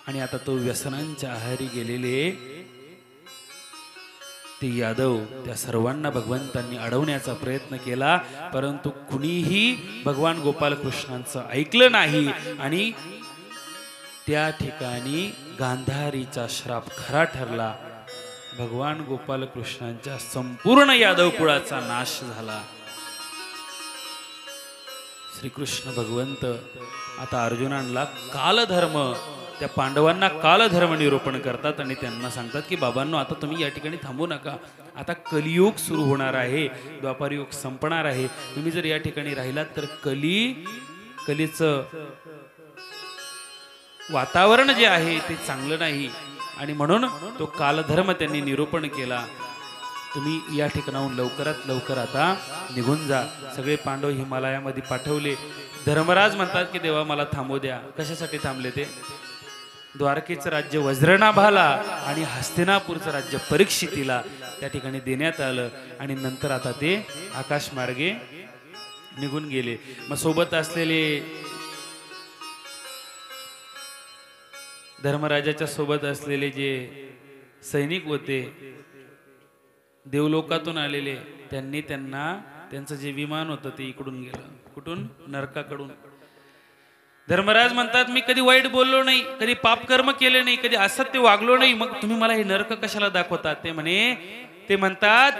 आणि आता तो व्यसनांच्या आहारी गेलेले ते यादव त्या सर्वांना भगवंतांनी अडवण्याचा प्रयत्न केला परंतु कुणीही भगवान गोपाल कृष्णांचं ऐकलं नाही आणि त्या ठिकाणी गांधारीचा श्राप खरा ठरला. भगवान गोपाल कृष्णांच्या संपूर्ण यादव कुळाचा नाश झाला. श्रीकृष्ण भगवंत आता अर्जुनांना कालधर्म त्या पांडवांना कालधर्म निरूपण करतात आणि त्यांना सांगतात की बाबांनो आता तुम्ही या ठिकाणी थांबू नका. आता कलियुग सुरू होणार आहे, द्वापार युग संपणार आहे. तुम्ही जर या ठिकाणी राहिलात तर कलीचं वातावरण जे आहे ते चांगलं नाही आणि म्हणून तो कालधर्म त्यांनी निरूपण केला. तुम्ही या ठिकाणाहून लवकरात लवकर आता निघून जा. सगळे पांडव हिमालयामध्ये पाठवले. धर्मराज म्हणतात की देवा मला थांबू द्या. कशासाठी थांबले ते? द्वारकेचं राज्य वज्रनाभाला आणि हस्तिनापूरचं राज्य परीक्षितीला त्या ठिकाणी देण्यात आलं आणि नंतर आता ते आकाशमार्गे निघून गेले. मग सोबत असलेले धर्मराजाच्या सोबत असलेले जे सैनिक होते देवलोकातून आलेले, त्यांनी त्यांचं जे विमान होतं ते इकडून गेलं. कुठून? नरकाकडून. धर्मराज म्हणतात मी कधी वाईट बोललो नाही, कधी पापकर्म केले नाही, कधी असत्य वागलो नाही, मग तुम्ही मला हे नरक कशाला दाखवतात? ते म्हणतात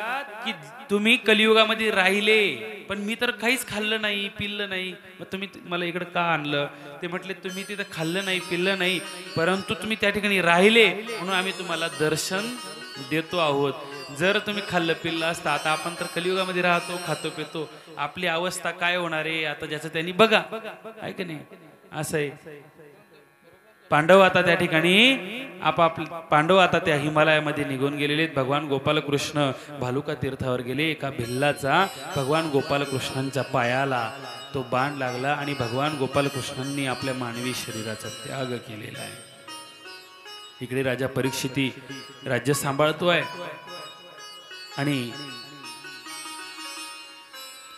की तुम्ही कलियुगामध्ये राहिले पण मी तर काहीच खाल्लं नाही पिल्लं नाही, मग तुम्ही मला इकडे का आणलं? ते म्हटले तुम्ही तिथं खाल्लं नाही पिल्लं नाही, परंतु तुम्ही त्या ठिकाणी राहिले म्हणून आम्ही तुम्हाला दर्शन देतो आहोत. जर तुम्ही खाल्लं पिल्लं असतं, आता आपण तर कलियुगामध्ये राहतो, खातो पितो, आपली अवस्था काय होणार आहे आता ज्याचं त्यांनी बघा, आहे की नाही? असं आहे. पांडव आता त्या ठिकाणी पांडव आता त्या हिमालयामध्ये निघून गेलेले आहेत. भगवान गोपालकृष्ण भालुका तीर्थावर गेले. एका भिल्लाचा भगवान गोपालकृष्णांच्या पायाला तो बाण लागला आणि भगवान गोपालकृष्णांनी आपल्या मानवी शरीराचा त्याग केलेला आहे. इकडे राजा परीक्षिती राज्य सांभाळतोय आणि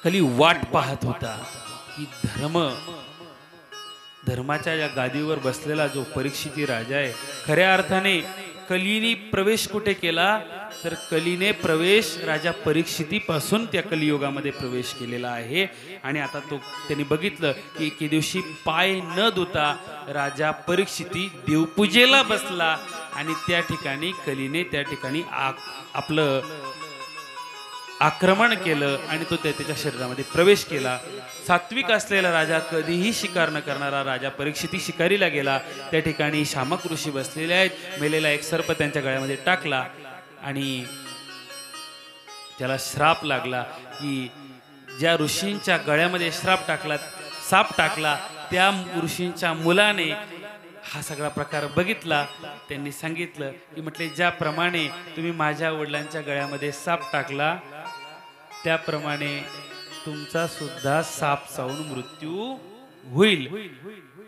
कली वाट पाहत होता की धर्माच्या या गादीवर बसलेला जो परीक्षिती राजा आहे, खऱ्या अर्थाने कलीने प्रवेश कुठे केला तर कलीने प्रवेश राजा परीक्षितीपासून त्या कलियुगामध्ये प्रवेश केलेला आहे. आणि आता त्यांनी बघितलं की एके दिवशी पाय न धुता राजा परीक्षिती देवपूजेला बसला आणि त्या ठिकाणी कलीने त्या ठिकाणी आपलं आक्रमण केलं आणि तो त्याच्या शरीरामध्ये प्रवेश केला. सात्विक असलेला राजा, कधीही शिकार न करणारा राजा परीक्षिती शिकारीला गेला. त्या ठिकाणी शामक ऋषी बसलेले आहेत. मेलेला एक सर्प त्यांच्या गळ्यामध्ये टाकला आणि त्याला श्राप लागला की ज्या ऋषींच्या गळ्यामध्ये साप टाकला त्या ऋषींच्या मुलाने हा सगळा प्रकार बघितला. त्यांनी सांगितलं की म्हटले ज्याप्रमाणे तुम्ही माझ्या वडिलांच्या गळ्यामध्ये साप टाकला त्याप्रमाणे तुमचा सुद्धा साप चावून मृत्यू होईल.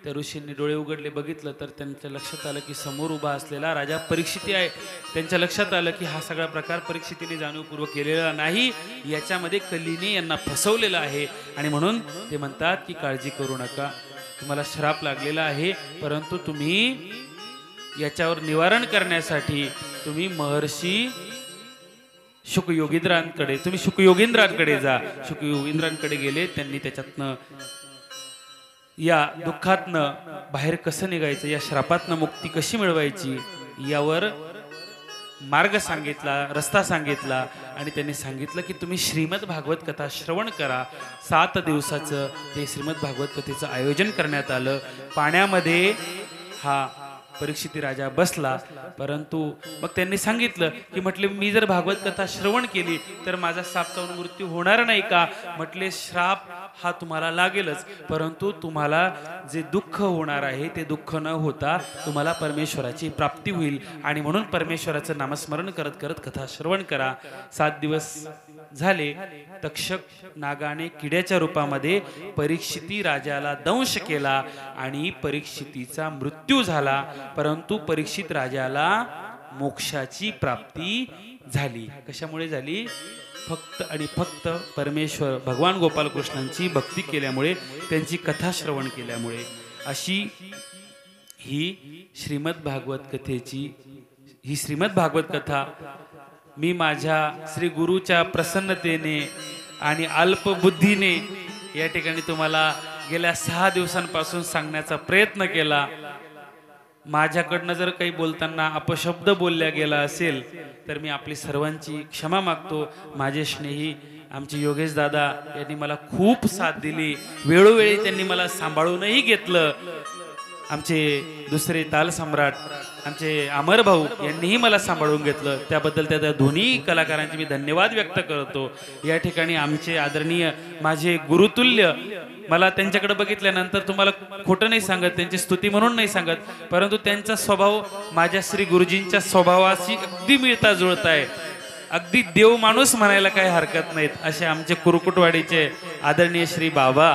त्या ऋषींनी डोळे उघडले, बघितलं तर त्यांच्या लक्षात आलं की समोर उभा असलेला राजा परीक्षिती आहे. त्यांच्या लक्षात आलं की हा सगळा प्रकार परीक्षितीने जाणीवपूर्वक केलेला नाही, याच्यामध्ये कलीने यांना फसवलेला आहे. आणि म्हणून ते म्हणतात की काळजी करू नका, तुम्हाला श्राप लागलेला आहे, परंतु तुम्ही याच्यावर निवारण करण्यासाठी तुम्ही महर्षी शुकयोगींद्रांकडे जा. शुकयोगींद्रांकडे गेले. त्यांनी त्याच्यातनं या दुःखातनं बाहेर कसं निघायचं, या श्रापातनं मुक्ती कशी मिळवायची यावर मार्ग सांगितला, रस्ता सांगितला. आणि त्यांनी सांगितलं की तुम्ही श्रीमद भागवत कथा श्रवण करा. 7 दिवसाचं ते श्रीमद भागवत कथेचं आयोजन करण्यात आलं. पाण्यामध्ये हा परीक्षिती राजा बसला. परंतु मग त्यांनी सांगितलं की म्हटले मी जर भागवत कथा श्रवण केली तर माझा साप चावून मृत्यू होणार नाही का? म्हटले श्राप हा तुम्हाला लागेलच, परंतु तुम्हाला जे दुःख होणार आहे ते दुःख न होता तुम्हाला परमेश्वराची प्राप्ती होईल. आणि म्हणून परमेश्वराचं नामस्मरण करत करत कथा श्रवण करा. 7 दिवस झाले. तक्षक नागाने किड्याच्या रूपामध्ये परीक्षिती राजाला दंश केला आणि परीक्षितीचा मृत्यू झाला. परंतु परीक्षित राजाला मोक्षाची प्राप्ती झाली. कशामुळे झाली? फक्त आणि फक्त परमेश्वर भगवान गोपालकृष्णांची भक्ती केल्यामुळे, त्यांची कथा श्रवण केल्यामुळे. अशी ही श्रीमद भागवत कथा मी माझ्या श्री गुरुच्या प्रसन्नतेने आणि अल्पबुद्धीने या ठिकाणी तुम्हाला गेल्या 6 दिवसांपासून सांगण्याचा प्रयत्न केला. माझ्याकडनं जर काही बोलताना अपशब्द बोलल्या गेला असेल तर मी आपली सर्वांची क्षमा मागतो. माझे स्नेही आमचे योगेश दादा यांनी मला खूप साथ दिली, वेळोवेळी त्यांनी मला सांभाळूनही घेतलं. आमचे दुसरे ताल सम्राट आमचे अमर भाऊ यांनीही मला सांभाळून घेतलं, त्याबद्दल त्या दोन्ही कलाकारांचे मी धन्यवाद व्यक्त करतो. या ठिकाणी आमचे आदरणीय माझे गुरुतुल्य, मला त्यांच्याकडे बघितल्यानंतर तुम्हाला खोटं नाही सांगत, त्यांची स्तुती म्हणून नाही सांगत, परंतु त्यांचा स्वभाव माझ्या श्री गुरुजींच्या स्वभावाशी अगदी मिळता जुळता आहे. अगदी देव माणूस म्हणायला काही हरकत नाहीत. असे आमचे कुरकुटवाडीचे आदरणीय श्री बाबा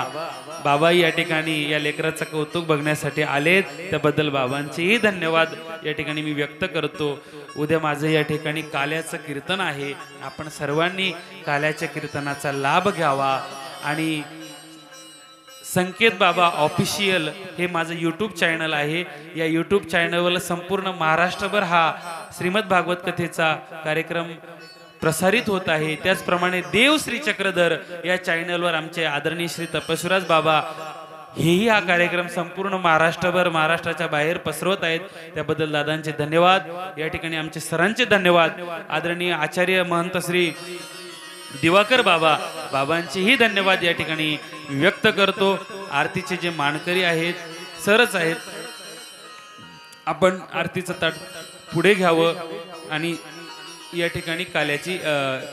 बाबा या ठिकाणी या लेकराचं कौतुक बघण्यासाठी आलेत, त्याबद्दल बाबांचेही धन्यवाद या ठिकाणी मी व्यक्त करतो. उद्या माझं या ठिकाणी काल्याचं कीर्तन आहे. आपण सर्वांनी काल्याच्या कीर्तनाचा लाभ घ्यावा. आणि संकेत बाबा ऑफिशियल हे माझं यूट्यूब चॅनल आहे. या यूट्यूब चॅनलवर संपूर्ण महाराष्ट्रभर हा श्रीमद भागवत कथेचा कार्यक्रम प्रसारित होत आहे. त्याचप्रमाणे देव श्री चक्रधर या चॅनलवर आमचे आदरणीय श्री तपस्विराज बाबा हेही हा कार्यक्रम संपूर्ण महाराष्ट्रभर, महाराष्ट्राच्या बाहेर पसरवत आहेत. त्याबद्दल दादांचे धन्यवाद. या ठिकाणी आमचे सरांचे धन्यवाद. आदरणीय आचार्य महंत श्री दिवाकर बाबा, बाबांचेही धन्यवाद या ठिकाणी व्यक्त करतो. आरतीचे जे मानकरी आहेत, सरच आहेत, आपण आरतीचं ताट पुढे घ्यावं आणि या ठिकाणी काल्याची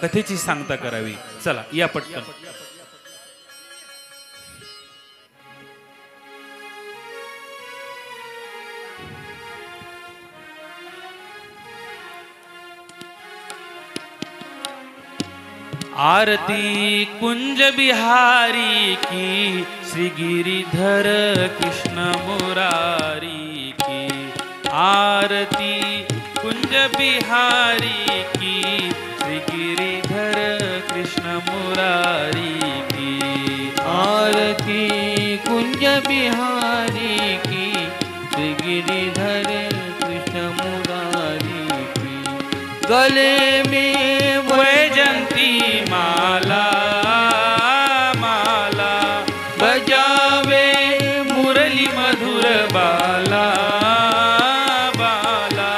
कथेची सांगता करावी. चला या पटकन. आरती कुंज बिहारी की, श्री गिरिधर कृष्ण मुरारी की. आरती कुंज बिहारी की, श्री गिरिधर कृष्ण मुरारी की. आरती कुंज बिहारी की, श्री गिरिधर कृष्ण मुरारी की. गले में वैजंती माला माला, बजावे मुरली मधुर बाला बाला.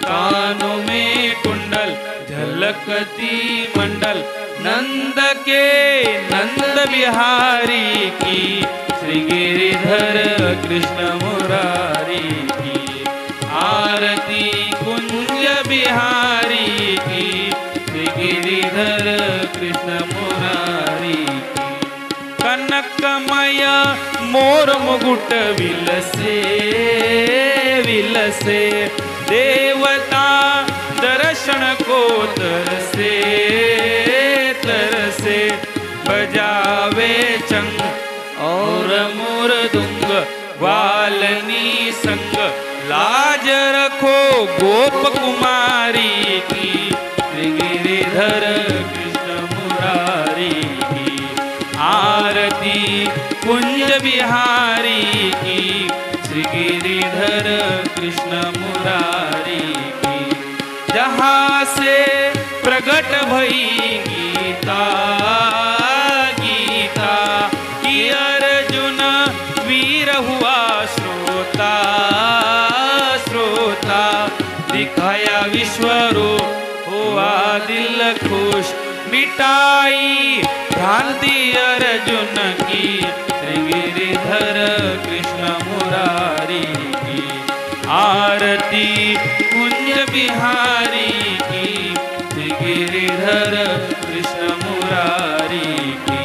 कानों में कुंडल झलकती मंडल, नंद के नंद बिहारी की, श्री गिरिधर कृष्ण मुरारी की. आरती कुंज बिहारी की, श्री गिरिधर कृष्ण मुरारी की. कनकमय मोर मुकुट विलसे विलसे, देवता दर्शन को तरसे तरसे. बजावे चंग और मुरदुंग, वालनी संग लाज रखो गोप कुमारी की, श्री गिरिधर कृष्ण मुरारी की. आरती कुंज बिहारी की, श्री गिरिधर कृष्ण मुरारी की. जहाँ से प्रगट भई गीता गीता, कि अर्जुन वीर हुआ श्रोता श्रोता. दिखाया विश्वरूप हुआ दिल खुश, मिटाई भ्रांति अर्जुन की, श्री गिरिधर कृष्ण मुरारी की. आरती कुंज बिहारी की, श्री गिरिधर कृष्ण मुरारी की.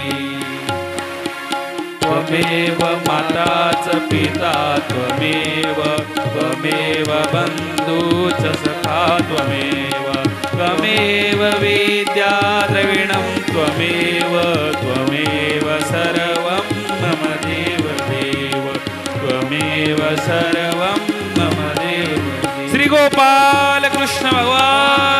त्वमेव माता च पिता त्वमेव, त्वमेव बन्धु च सखा त्वमेव, त्वमेव विद्या द्रविणं त्वमेव, त्वमेव सर्वं मम देव देव, त्वमेव सर्वं मम देव. श्री गोपाल कृष्ण भगवान